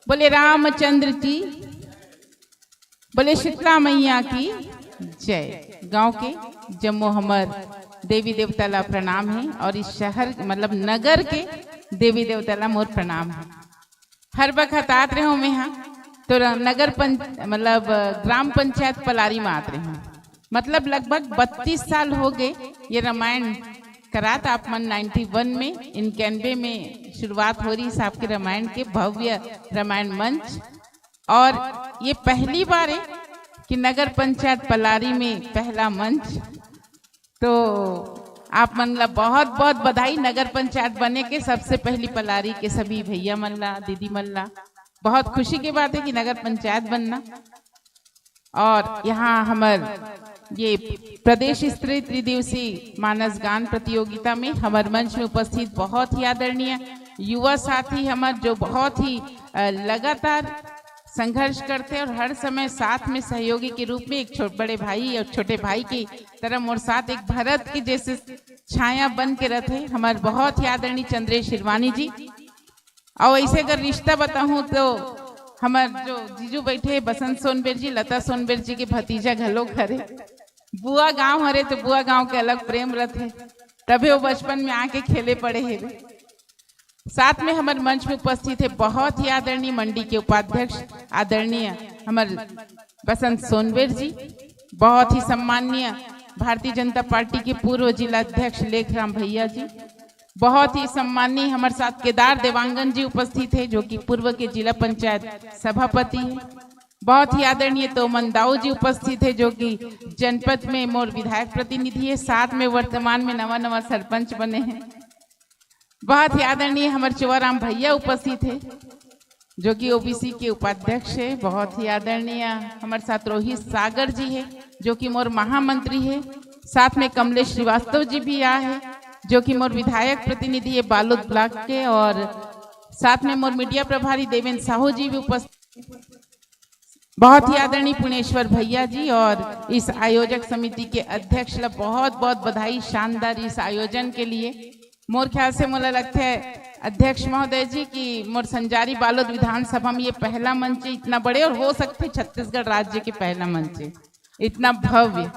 बोले रामचंद्र जी, बोले शीतला मैया की जय। गांव के जम्मू हमर देवी देवता ला प्रणाम है और इस शहर मतलब नगर के देवी देवता ला मोर प्रणाम है। हर वक्त आत रहे हूँ मैं यहाँ, तो नगर मतलब ग्राम पंचायत पलारी में आत रहे हूँ। मतलब लगभग 32 साल हो गए ये रामायण करा था। आप मन 91 में 91 में शुरुआत हो रही है आपके रामायण के भव्य रामायण मंच। और ये पहली बार है कि नगर पंचायत पलारी में पहला मंच। तो आप मन ला बहुत बहुत बधाई नगर पंचायत बने के, सबसे पहली पलारी के सभी भैया मन ला, दीदी मन ला बहुत खुशी की बात है कि नगर पंचायत बनना। और यहाँ हमार ये प्रदेश स्तरीय त्रिदिवसीय मानस गान प्रतियोगिता में हमारे मंच में उपस्थित बहुत ही आदरणीय युवा साथी हमारे, जो बहुत ही लगातार संघर्ष करते और हर समय साथ में सहयोगी के रूप में एक बड़े भाई और छोटे भाई की तरह और साथ एक भरत की जैसे छाया बन के रहते हमारे बहुत ही आदरणीय चंद्रेश हिरवानी जी। और ऐसे अगर रिश्ता बताऊं तो हमार जो जीजू बैठे बसंत सोनबेर जी, लता सोनबेर जी के भतीजा घलो घरे बुआ गांव हरे, तो बुआ गांव के अलग प्रेम रथे, तभी वो बचपन में आके खेले पड़े है। साथ में हमारे मंच में उपस्थित है बहुत ही आदरणीय मंडी के उपाध्यक्ष आदरणीय हमारे बसंत सोनबेर जी, बहुत ही सम्माननीय भारतीय जनता पार्टी के पूर्व जिला अध्यक्ष लेखराम भैया जी, बहुत ही सम्माननीय हमारे साथ केदार देवांगन जी उपस्थित है जो कि पूर्व के जिला पंचायत सभापति है, बहुत ही आदरणीय तोमन दाऊ जी उपस्थित है जो कि जनपद में मोर विधायक प्रतिनिधि है, साथ में वर्तमान में नवा सरपंच बने हैं। बहुत ही आदरणीय हमारे चुवाराम भैया उपस्थित है जो कि ओबीसी के उपाध्यक्ष है। बहुत ही आदरणीय हमारे साथ रोहित सागर जी है जो कि मोर महामंत्री है, साथ में कमलेश श्रीवास्तव जी भी आए हैं जो कि मोर विधायक प्रतिनिधि है बालोद ब्लॉक के, और साथ में मोर मीडिया प्रभारी देवेंद्र साहू जी भी उपस्थित, बहुत ही आदरणीय पुणेश्वर भैया जी, और इस आयोजक समिति के अध्यक्ष ला बहुत बहुत बधाई शानदार इस आयोजन के लिए। मोर ख्याल से मोला लगता है अध्यक्ष महोदय जी की मोर संजारी बालोद विधानसभा में ये पहला मंच है इतना बड़े, और हो सकते छत्तीसगढ़ राज्य के पहला मंच है इतना भव्य।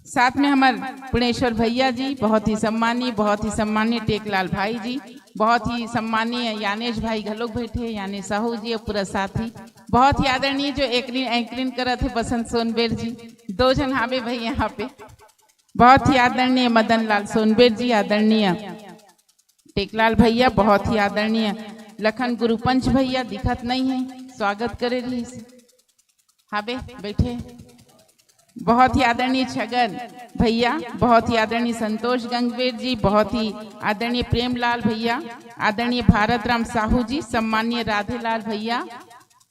साथ में हमारे पुणेश्वर भैया जी, बहुत ही सम्मानीय टेकलाल भाई जी, बहुत ही सम्मानीय यानेश भाई घलोक बैठे, यानी साहू जी और पूरा साथी, बहुत ही आदरणीय जो एंकरिंग करत है बसंत सोनबेर जी, 2 जन हावे भाई यहाँ पे, बहुत ही आदरणीय मदन लाल सोनबेर जी, आदरणीय टेकलाल भैया, बहुत ही आदरणीय लखन गुरुपंच भैया दिखत नहीं है, स्वागत करे रही हावे बैठे, बहुत ही आदरणीय छगन भैया, बहुत ही आदरणीय संतोष गंगवेर जी, बहुत ही आदरणीय प्रेमलाल भैया, आदरणीय भारत राम साहू जी, सम्मानीय राधेलाल भैया,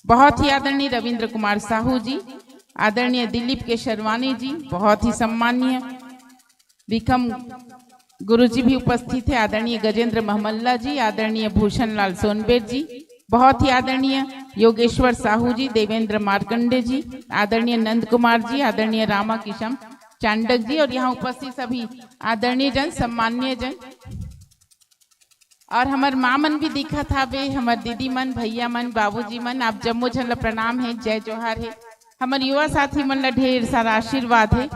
बहुत ही आदरणीय रविंद्र कुमार साहू जी, आदरणीय दिलीप के शर्वानी जी, बहुत ही सम्मानीय विक्रम गुरु जी भी उपस्थित है, आदरणीय गजेंद्र महमल्ला जी, आदरणीय भूषण लाल सोनबेर जी, बहुत ही आदरणीय योगेश्वर साहू जी, देवेंद्र मार्कंडे जी, आदरणीय नंद कुमार जी, आदरणीय रामा किशम चांडक जी, और यहाँ उपस्थित सभी आदरणीय जन, सम्मान्य जन, और हमार माँ मन भी दिखा था बे, हमार दीदी मन, भैया मन, बाबूजी मन, आप जम्मो झन ला प्रणाम है, जय जोहार है। हमार युवा साथी मन ला ढेर सारा आशीर्वाद है,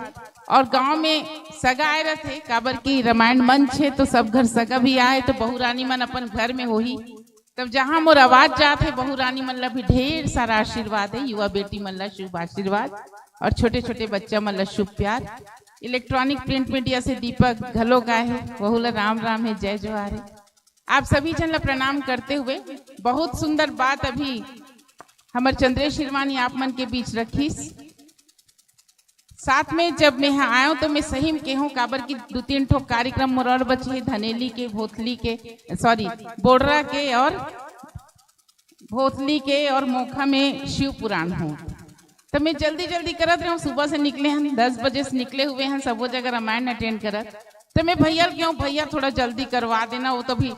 और गांव में सगा आए रहे काबर की रामायण मंच है तो सब घर सगा भी आए, तो बहू रानी मन अपन घर में होही, तब जहाँ मोर आवाज जाते बहू रानी मन ला भी ढेर सारा आशीर्वाद है, युवा बेटी मन ला शुभ आशीर्वाद, और छोटे छोटे बच्चा मन ला शुभ प्यार। इलेक्ट्रॉनिक प्रिंट मीडिया से दीपक घलो गाए है, वहू ला राम राम है, जय जोहार है। आप सभी जन ला प्रणाम करते हुए बहुत सुंदर बात अभी हमारे चंद्रेश शिरवानी आप मन के बीच रखी। साथ में जब मैं यहाँ आया तो मैं सही में कहूँ काबर की 2-3 ठो कार्यक्रम मोर बचे, धनेली के, भोथली के, सॉरी बोडरा के और भोथली के, और मोखा में शिव पुराण हो, तो मैं जल्दी करत रहा हूँ। सुबह से निकले हैं, 10 बजे से निकले हुए हैं, सब जगह रामायण अटेंड करत, तो मैं भैया क्यों भैया थोड़ा जल्दी करवा देना, वो तो भी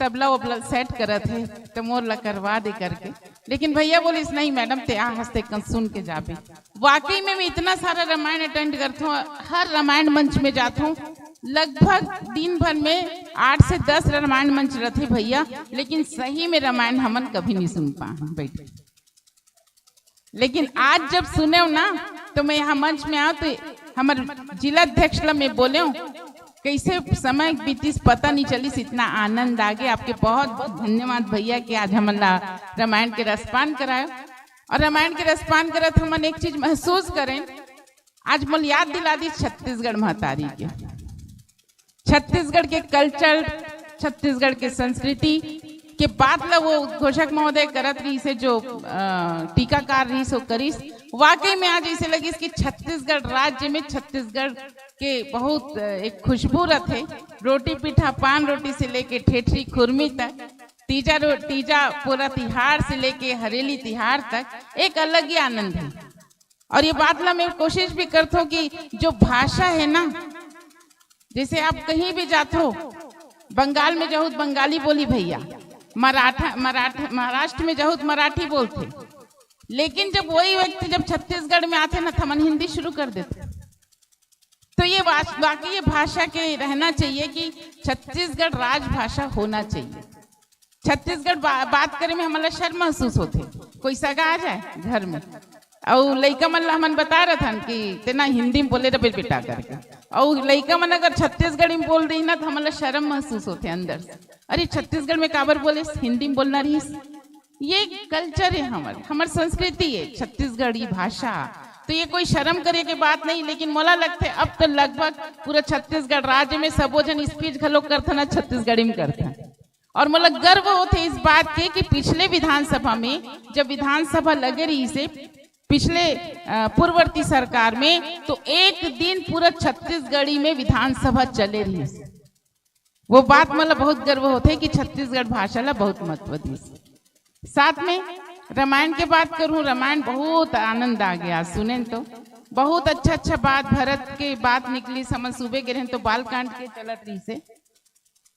तबला वबला सेट करत है तो मोर ला करवा दे करके, लेकिन भैया बोले नहीं मैडम ते आ हंसते कन सुन के जाबे। वाकई में मैं इतना सारा रामायण अटेंड करता हूँ, हर रामायण मंच में जाता हूँ, लगभग दिन भर में 8 से 10 रामायण मंच रहते भैया, लेकिन सही में रामायण हमन कभी नहीं सुन पाए बैठे। लेकिन आज जब सुने ना तो मैं यहाँ मंच में आऊँ तो हमारे जिला अध्यक्ष ला मैं बोले कैसे समय बीतीस पता नहीं चलीस, इतना आनंद आ गया। आपके बहुत बहुत धन्यवाद भैया कि आज हमारा रामायण के रसपान कराए, और रामायण के रसपान करत हम एक चीज महसूस करें, आज मुझे याद दिला दी छत्तीसगढ़ महतारी के, छत्तीसगढ़ के कल्चर, छत्तीसगढ़ के संस्कृति के बात ला वो घोषक महोदय करत रही से, जो टीकाकार रही सो करीस, वाकई में आज ऐसे लगी कि छत्तीसगढ़ राज्य में छत्तीसगढ़ के बहुत एक खुशबू रथे, रोटी पीठा पान रोटी से लेके ठेठरी खुरमी तक, तीजा पूरा तिहार से लेके हरेली तिहार तक एक अलग ही आनंद है। और ये बात ला मैं कोशिश भी करता हूँ कि जो भाषा है ना, जैसे आप कहीं भी जाते हो, बंगाल में जाओ बंगाली बोली भैया, महाराष्ट्र में जाओ मराठी बोलते, लेकिन जब वही व्यक्ति जब छत्तीसगढ़ में आते ना तो हम हिंदी शुरू कर देते। तो ये वाकई ये भाषा के रहना चाहिए कि छत्तीसगढ़ राजभाषा होना चाहिए। छत्तीसगढ़ बात करे में हमारा शर्म महसूस होते, कोई सगा आ जाए घर में और लइका मन ला हमन बता रहे थन कि तेना हिंदी में बोले रहे बेटा करके, और लइका मन अगर छत्तीसगढ़ी में बोल दी ना तो हमला शर्म महसूस होते अंदर से, अरे छत्तीसगढ़ में काबर बोले, हिंदी में बोलना रही। ये कल्चर है हमार संस्कृति है छत्तीसगढ़ी भाषा, तो ये कोई शर्म करे के बात नहीं। लेकिन मोला लगता है अब तो लगभग पूरा छत्तीसगढ़ राज्य में सबो जन स्पीच घलो करते ना छत्तीसगढ़ी में करते हैं, और मोला गर्व होते इस बात के कि पिछले विधानसभा में जब विधानसभा लगे रही से पिछले पूर्ववर्ती सरकार में, तो एक दिन पूरा छत्तीसगढ़ी में विधानसभा चले रही। वो बात मतलब बहुत गर्व होते है कि छत्तीसगढ़ भाषा ला बहुत महत्व दी। साथ में रामायण के बात करूं, रामायण बहुत आनंद आ गया सुने तो, बहुत अच्छा बात भरत के बात निकली, समझ सुबह के रहे तो बाल कांड के चलत रही से।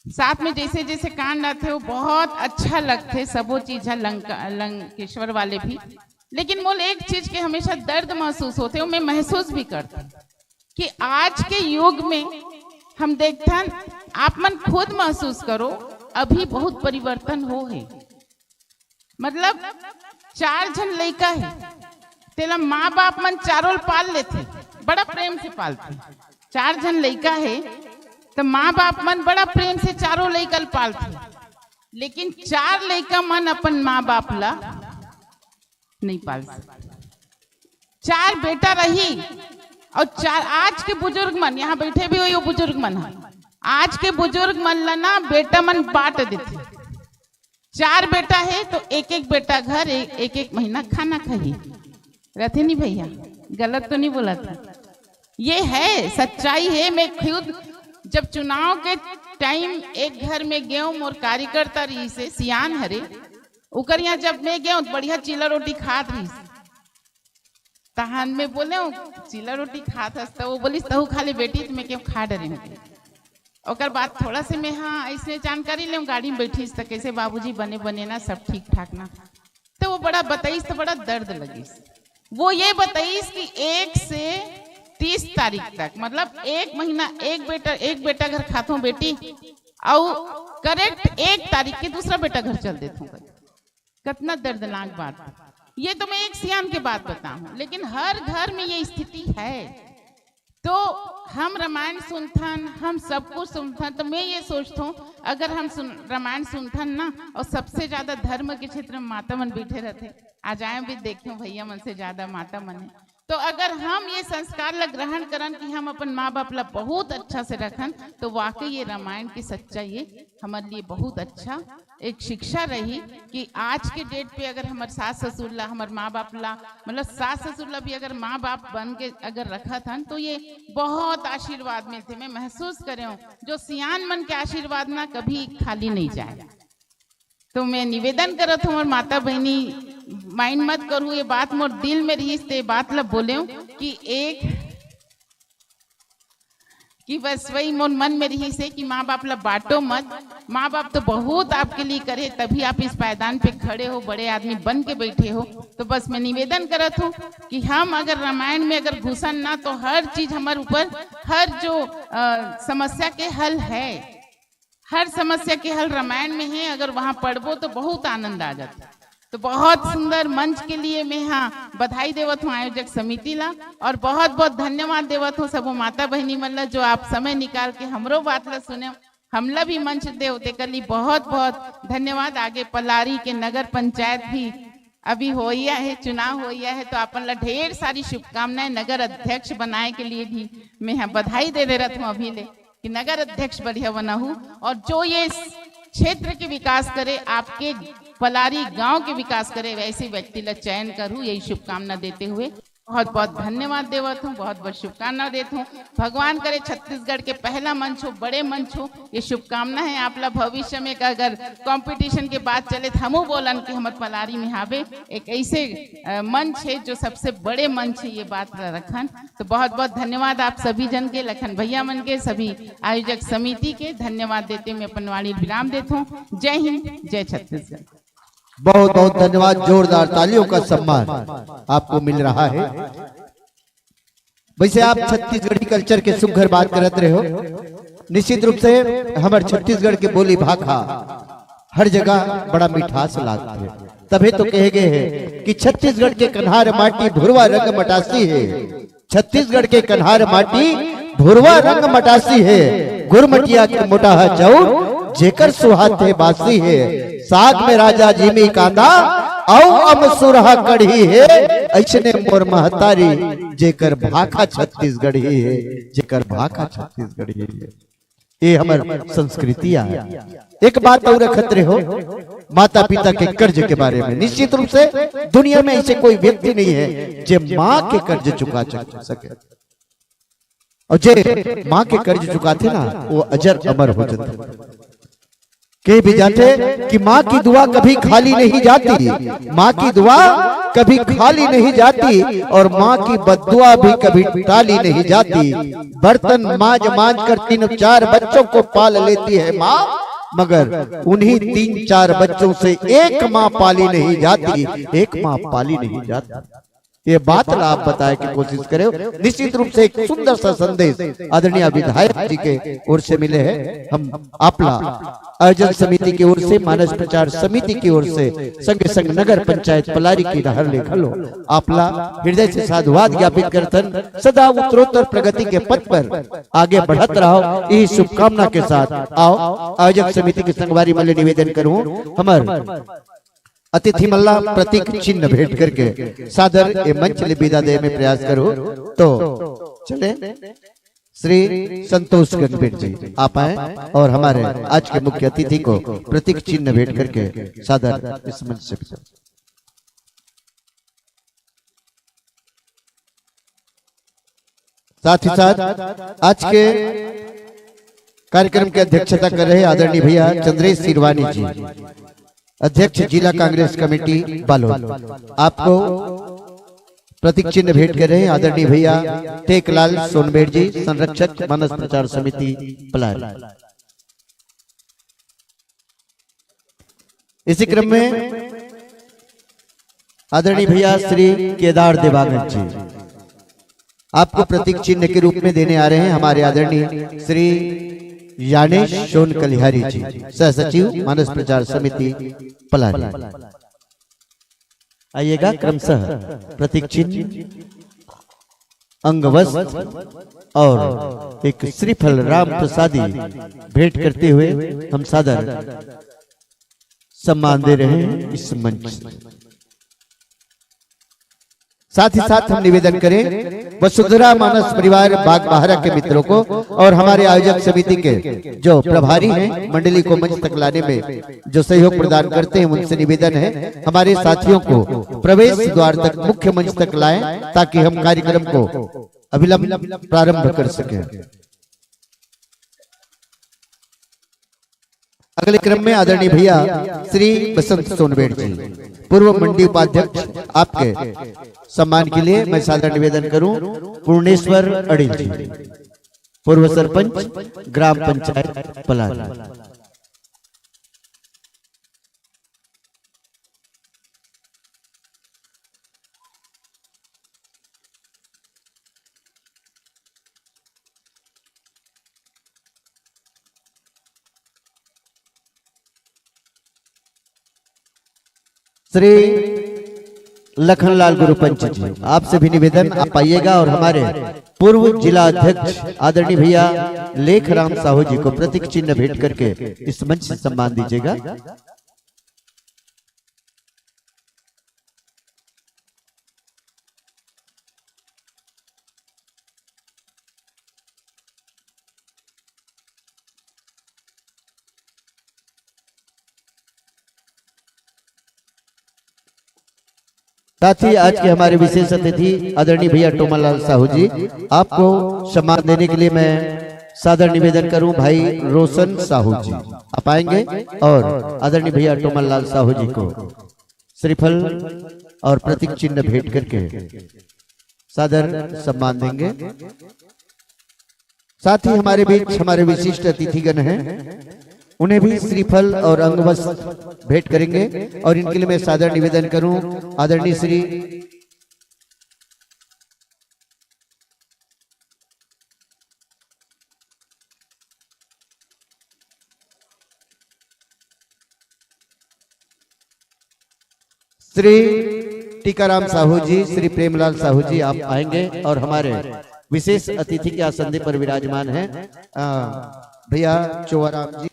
साथ में जैसे जैसे कांड आते वो बहुत अच्छा लगते सबो चीज है, लंकेश्वर वाले भी। लेकिन मोल एक चीज के हमेशा दर्द महसूस होते, मैं महसूस भी करता कि आज के युग में हम देखते हैं, आप मन खुद महसूस करो अभी बहुत परिवर्तन हो है। मतलब 4 जन लड़का है, तेला माँ बाप मन चारों पाल लेते, बड़ा प्रेम से पालते। 4 जन लड़का है तो माँ बाप मन बड़ा प्रेम से चारों लड़का पालते, लेकिन 4 लड़का मन अपन माँ बाप ला नहीं पाल सकते। 4 बेटा रही और 4 आज के बुजुर्ग मन यहाँ बैठे भी हुई, वो बुजुर्ग मन है, आज के बुजुर्ग मन ला ना बेटा मन बांट देते। 4 बेटा है तो एक एक बेटा घर एक एक महीना खाना खाई रहते। नहीं भैया गलत तो नहीं बोला था, ये है सच्चाई है। मैं खुद जब चुनाव के टाइम एक घर में गए मोर कार्यकर्ता रही से सियान हरे, उकर यहाँ जब मैं गया बढ़िया चिल्ला रोटी खात रही, तहान में बोले चिल्ला रोटी खात हस, तो वो बोली तहु खा ले बेटी, तो मैं क्यों खा डरे हूँ। और बात थोड़ा से मैं हाँ ऐसे जानकारी ले गाड़ी में बैठी तो कैसे बाबूजी बने ना सब ठीक ठाक ना, तो वो बड़ा बताइस तो बड़ा दर्द लगिस। वो ये बताइस कि 1 से 30 तारीख तक मतलब 1 महीना एक बेटा घर खाता हूँ बेटी, और करेक्ट 1 तारीख के दूसरा बेटा घर चल देता हूँ। कितना दर्दनाक बात। ये तो मैं एक सियान की बात बताऊं, लेकिन हर घर में ये स्थिति है। तो हम रामायण सुनथन, हम सब कुछ सुनथन, तो मैं ये सोचता हूँ अगर हम रामायण सुनथन ना, और सबसे ज्यादा धर्म के क्षेत्र में माता मन बैठे रहते, आज आए भी देखते हो भैया मन से ज्यादा माता मन है, तो अगर हम ये संस्कार ला ग्रहण करन कि हम अपन माँ बाप ला बहुत अच्छा से रखन, तो वाकई ये रामायण की सच्चाई है हमारे लिए बहुत अच्छा एक शिक्षा रही कि आज के डेट पे अगर हमारे सास ससुर ला, हमारे माँ बाप ला, मतलब सास ससुर ला भी अगर माँ बाप बन के अगर रखा था तो ये बहुत आशीर्वाद मिलते। मैं महसूस करे हूँ जो सियान मन के आशीर्वाद ना कभी खाली नहीं जाए। तो मैं निवेदन करत हूँ और माता बहनी माइंड मत करूँ, ये बात मोर दिल में रही, ते बात ला बोले कि बस वही मोर मन में रही से कि माँ बाप ला बांटो मत। माँ बाप तो बहुत आपके लिए करे, तभी आप इस पायदान पे खड़े हो, बड़े आदमी बन के बैठे हो। तो बस मैं निवेदन करत हूँ कि हम अगर रामायण में अगर घुसन ना, तो हर चीज हमारे ऊपर, हर जो समस्या के हल है, हर समस्या के हल रामायण में है। अगर वहां पढ़बो तो बहुत आनंद आ जाता। तो बहुत सुंदर मंच के लिए मैं हाँ बधाई देवत हूँ आयोजक समिति ला, और बहुत बहुत धन्यवाद देवत हूँ सब माता बहनी मन जो आप समय निकाल के हमरो बात ला सुने, हमला भी मंच दे होते कली। बहुत बहुत धन्यवाद। आगे पलारी के नगर पंचायत भी अभी हो है, चुनाव हो है, तो अपन ला ढेर सारी शुभकामनाएं। नगर अध्यक्ष बनाए के लिए भी मैं हाँ बधाई दे रहा हूँ अभी ले कि नगर अध्यक्ष बढ़िया बना हूँ, और जो ये क्षेत्र के विकास करे, आपके पलारी गांव के विकास करे, वैसे व्यक्ति ला चयन करूँ, यही शुभकामना देते हुए बहुत बहुत धन्यवाद देवत हूँ, बहुत बहुत शुभकामना देता हूँ। भगवान करे छत्तीसगढ़ के पहला मंच हो, बड़े मंच हो, ये शुभकामना है आप ला। भविष्य में अगर कंपटीशन के बाद चले तो हमू बोलन कि हमारे पलारी में हावे एक ऐसे मंच है जो सबसे बड़े मंच है, ये बात रखन। तो बहुत बहुत धन्यवाद आप सभी जन के, लखन भैया मन के, सभी आयोजक समिति के धन्यवाद देते मैं अपन वाणी विराम देता हूँ। जय हिंद, जय छत्तीसगढ़। बहुत बहुत धन्यवाद। जोरदार तालियों का सम्मान आपको मिल रहा है। वैसे आप छत्तीसगढ़ी कल्चर के सुघर बात करते रहे हो। निश्चित रूप से हमारे छत्तीसगढ़ के बोली भाखा हर जगह बड़ा मिठास लागता है। तभी तो कहे गए हैं कि छत्तीसगढ़ के कन्हार माटी भुरवा रंग मटासी है। छत्तीसगढ़ के कन्हार माटी भुरवा रंग मटासी है। गुरमटिया के मोटा चाउर जेकर सुहात है बासी है। साग में राजा जिमी कांदा औ अमसुरहा कढ़ी है। ऐसने मोर महतारी जेकर भाखा छत्तीसगढ़ी है। जेकर भाखा छत्तीसगढ़ी है। ये हमार संस्कृतियां है। एक बात और खतरे हो, माता पिता के कर्ज के बारे में निश्चित रूप से दुनिया में ऐसे कोई व्यक्ति नहीं है जो माँ के कर्ज चुका सके। और जे माँ के कर्ज चुकाते ना वो अजर अमर हो जाते। कह भी जाते कि माँ की दुआ कभी खाली नहीं जाती। माँ की दुआ कभी खाली नहीं जाती और माँ की बद्दुआ भी कभी टाली नहीं जाती। बर्तन मांज मांज कर 3-4 बच्चों को पाल लेती है माँ, मगर उन्हीं 3-4 बच्चों से एक माँ पाली नहीं जाती। एक माँ पाली नहीं जाती। ये बात आप बताए की कोशिश करें। निश्चित रूप से एक सुंदर सा संदेश आदरणीय विधायक जी के ओर से मिले हैं। हम आपला आयोजन समिति की ओर से, मानस प्रचार समिति की ओर से, संग संग नगर पंचायत पलारी की नहर ले खलो आपला हृदय से साधुवाद ज्ञापित करतन। सदा उत्तरोत्तर प्रगति के पथ पर आगे बढ़त रहो, यही शुभकामना के साथ आओ आयोजक समिति के संगवारी मल्ले निवेदन करूं। हमार अतिथि मल्ला प्रतीक चिन्ह भेंट करके सादर ए मंच ले विदा दे में प्रयास करो। तो चले श्री संतोष गणबीर जी आप आए और हमारे आज के मुख्य अतिथि को प्रतीक चिन्ह भेंट करके सादर इस मंच से। साथ ही साथ आज के कार्यक्रम की अध्यक्षता कर रहे आदरणीय भैया चंद्रेश सिरवानी जी, अध्यक्ष जिला कांग्रेस कमेटी बालोद। आपको प्रतीक चिन्ह भेंट कर रहे हैं आदरणीय भैया टेकलाल सोनबेड़ जी, संरक्षक मानस प्रचार समिति पलारी। इसी क्रम में आदरणीय भैया श्री केदार देवागन जी आपको प्रतीक चिन्ह के रूप में देने आ रहे हैं हमारे आदरणीय श्री यानेश सोन कलिहारी जी, सह सचिव मानस प्रचार समिति पलारी। आइएगा क्रमशः प्रतीक चिन्ह, अंगवस्त्र और एक श्रीफल राम प्रसादी भेंट करते हुए हम सादर सम्मान दे रहे हैं इस मंच से। साथ ही साथ हम निवेदन करें वसुंधरा मानस परिवार बाग बहारा के मित्रों को और हमारे आयोजक समिति के जो प्रभारी हैं, मंडली को मंच तक लाने में जो सहयोग प्रदान करते हैं, उनसे निवेदन है हमारे साथियों को प्रवेश द्वार तक, मुख्य मंच तक लाएं ताकि हम कार्यक्रम को अविलंब प्रारंभ कर सकें। अगले क्रम में आदरणीय भैया श्री बसंत सोनबेड़ जी, पूर्व मंडी उपाध्यक्ष, आपके सम्मान के लिए मैं सादर निवेदन करूं पूर्णेश्वर अड़िल जी, पूर्व सरपंच ग्राम पंचायत पलारी। श्री लखनलाल गुरुपंच जी, आपसे भी निवेदन आप आइएगा और हमारे पूर्व जिला अध्यक्ष आदरणीय भैया लेखराम साहू जी को प्रतीक चिन्ह भेंट करके इस मंच से सम्मान दीजिएगा। साथ ही आज के हमारे विशेष अतिथि आदरणीय भैया टोमालाल साहू जी, आपको सम्मान देने के लिए मैं सादर निवेदन करूं भाई रोशन साहू जी, आप आएंगे और आदरणीय भैया टोमालाल साहू जी को श्रीफल और प्रतीक चिन्ह भेंट करके सादर सम्मान देंगे। साथ ही हमारे बीच हमारे विशिष्ट अतिथिगण हैं, उन्हें भी श्रीफल और अंगवस्त्र भेंट करेंगे और इनके लिए मैं सादर निवेदन करूं आदरणीय श्री श्री टीकाराम साहू जी, श्री प्रेमलाल साहू जी आप आएंगे और हमारे विशेष अतिथि के आसन पर विराजमान हैं भैया चोवाराम जी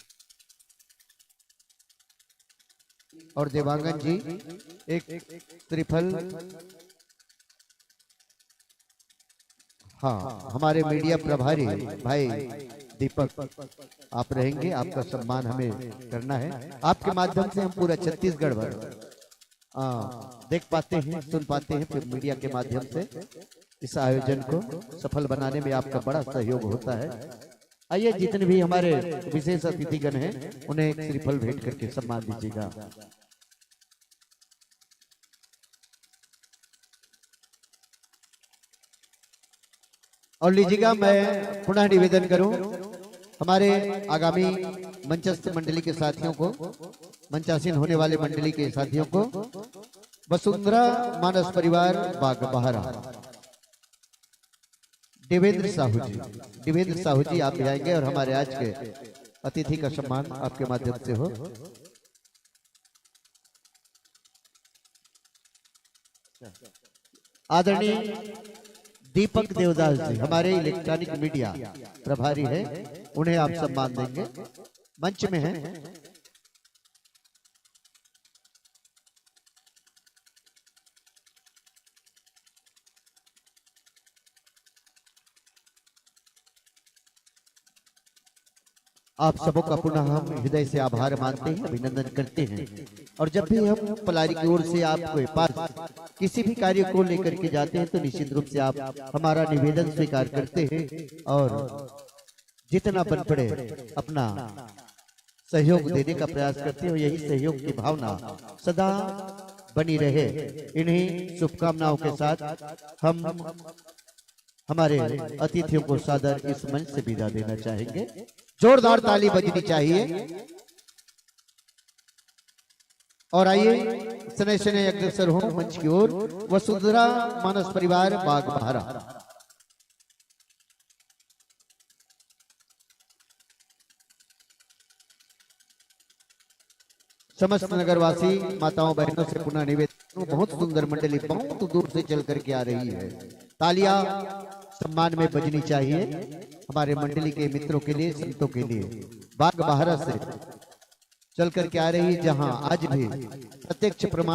और देवांगन जी। एक त्रिफल, हाँ हमारे मीडिया प्रभारी भाई दीपक आप रहेंगे, आपका सम्मान हमें करना है। आपके माध्यम से हम पूरा छत्तीसगढ़ भर देख पाते हैं, सुन पाते हैं, फिर मीडिया के माध्यम से इस आयोजन को सफल बनाने में आपका बड़ा सहयोग होता है। आइए जितने भी हमारे विशेष अतिथिगण हैं उन्हें एक श्रीफल भेंट करके सम्मान दीजिएगा। और लीजिएगा, मैं पुनः निवेदन करूं हमारे आगामी मंचस्थ मंडली के साथियों को, मंचासीन होने वाले मंडली के साथियों को, वसुंधरा मानस परिवार बागबहरा, देवेंद्र साहू जी आप भी आएंगे और हमारे आज के अतिथि का सम्मान आपके माध्यम से हो। आदरणीय दीपक देवदास जी हमारे इलेक्ट्रॉनिक मीडिया प्रभारी है, उन्हें आप सम्मान देंगे, मंच में हैं। आप सबों का पुनः हम हृदय से आभार मानते हैं, अभिनंदन करते हैं। और जब भी हम पलारी की ओर से आपके पास किसी भी कार्य को लेकर के जाते हैं तो निश्चित रूप से आप हमारा निवेदन स्वीकार करते हैं और जितना बन पड़े अपना सहयोग देने का प्रयास करते हो। यही सहयोग की भावना सदा बनी रहे। इन्हीं शुभकामनाओं के साथ हम हमारे अतिथियों को सादर इस मंच से विदा देना चाहेंगे। जोरदार ताली बजनी चाहिए। और आइए स्नेह स्नेह अग्रसर हो मंच की ओर वसुंधरा मानस परिवार बागबहरा। समस्त नगरवासी माताओं बहनों से पुनः निवेदन, बहुत सुंदर मंडली बहुत दूर से चल करके आ रही है, तालियां सम्मान में बजनी चाहिए हमारे मंडली के मित्रों के लिए, संतों के लिए। बागबहरा से चल करके आ रही है, जहां आज भी प्रत्यक्ष प्रमाण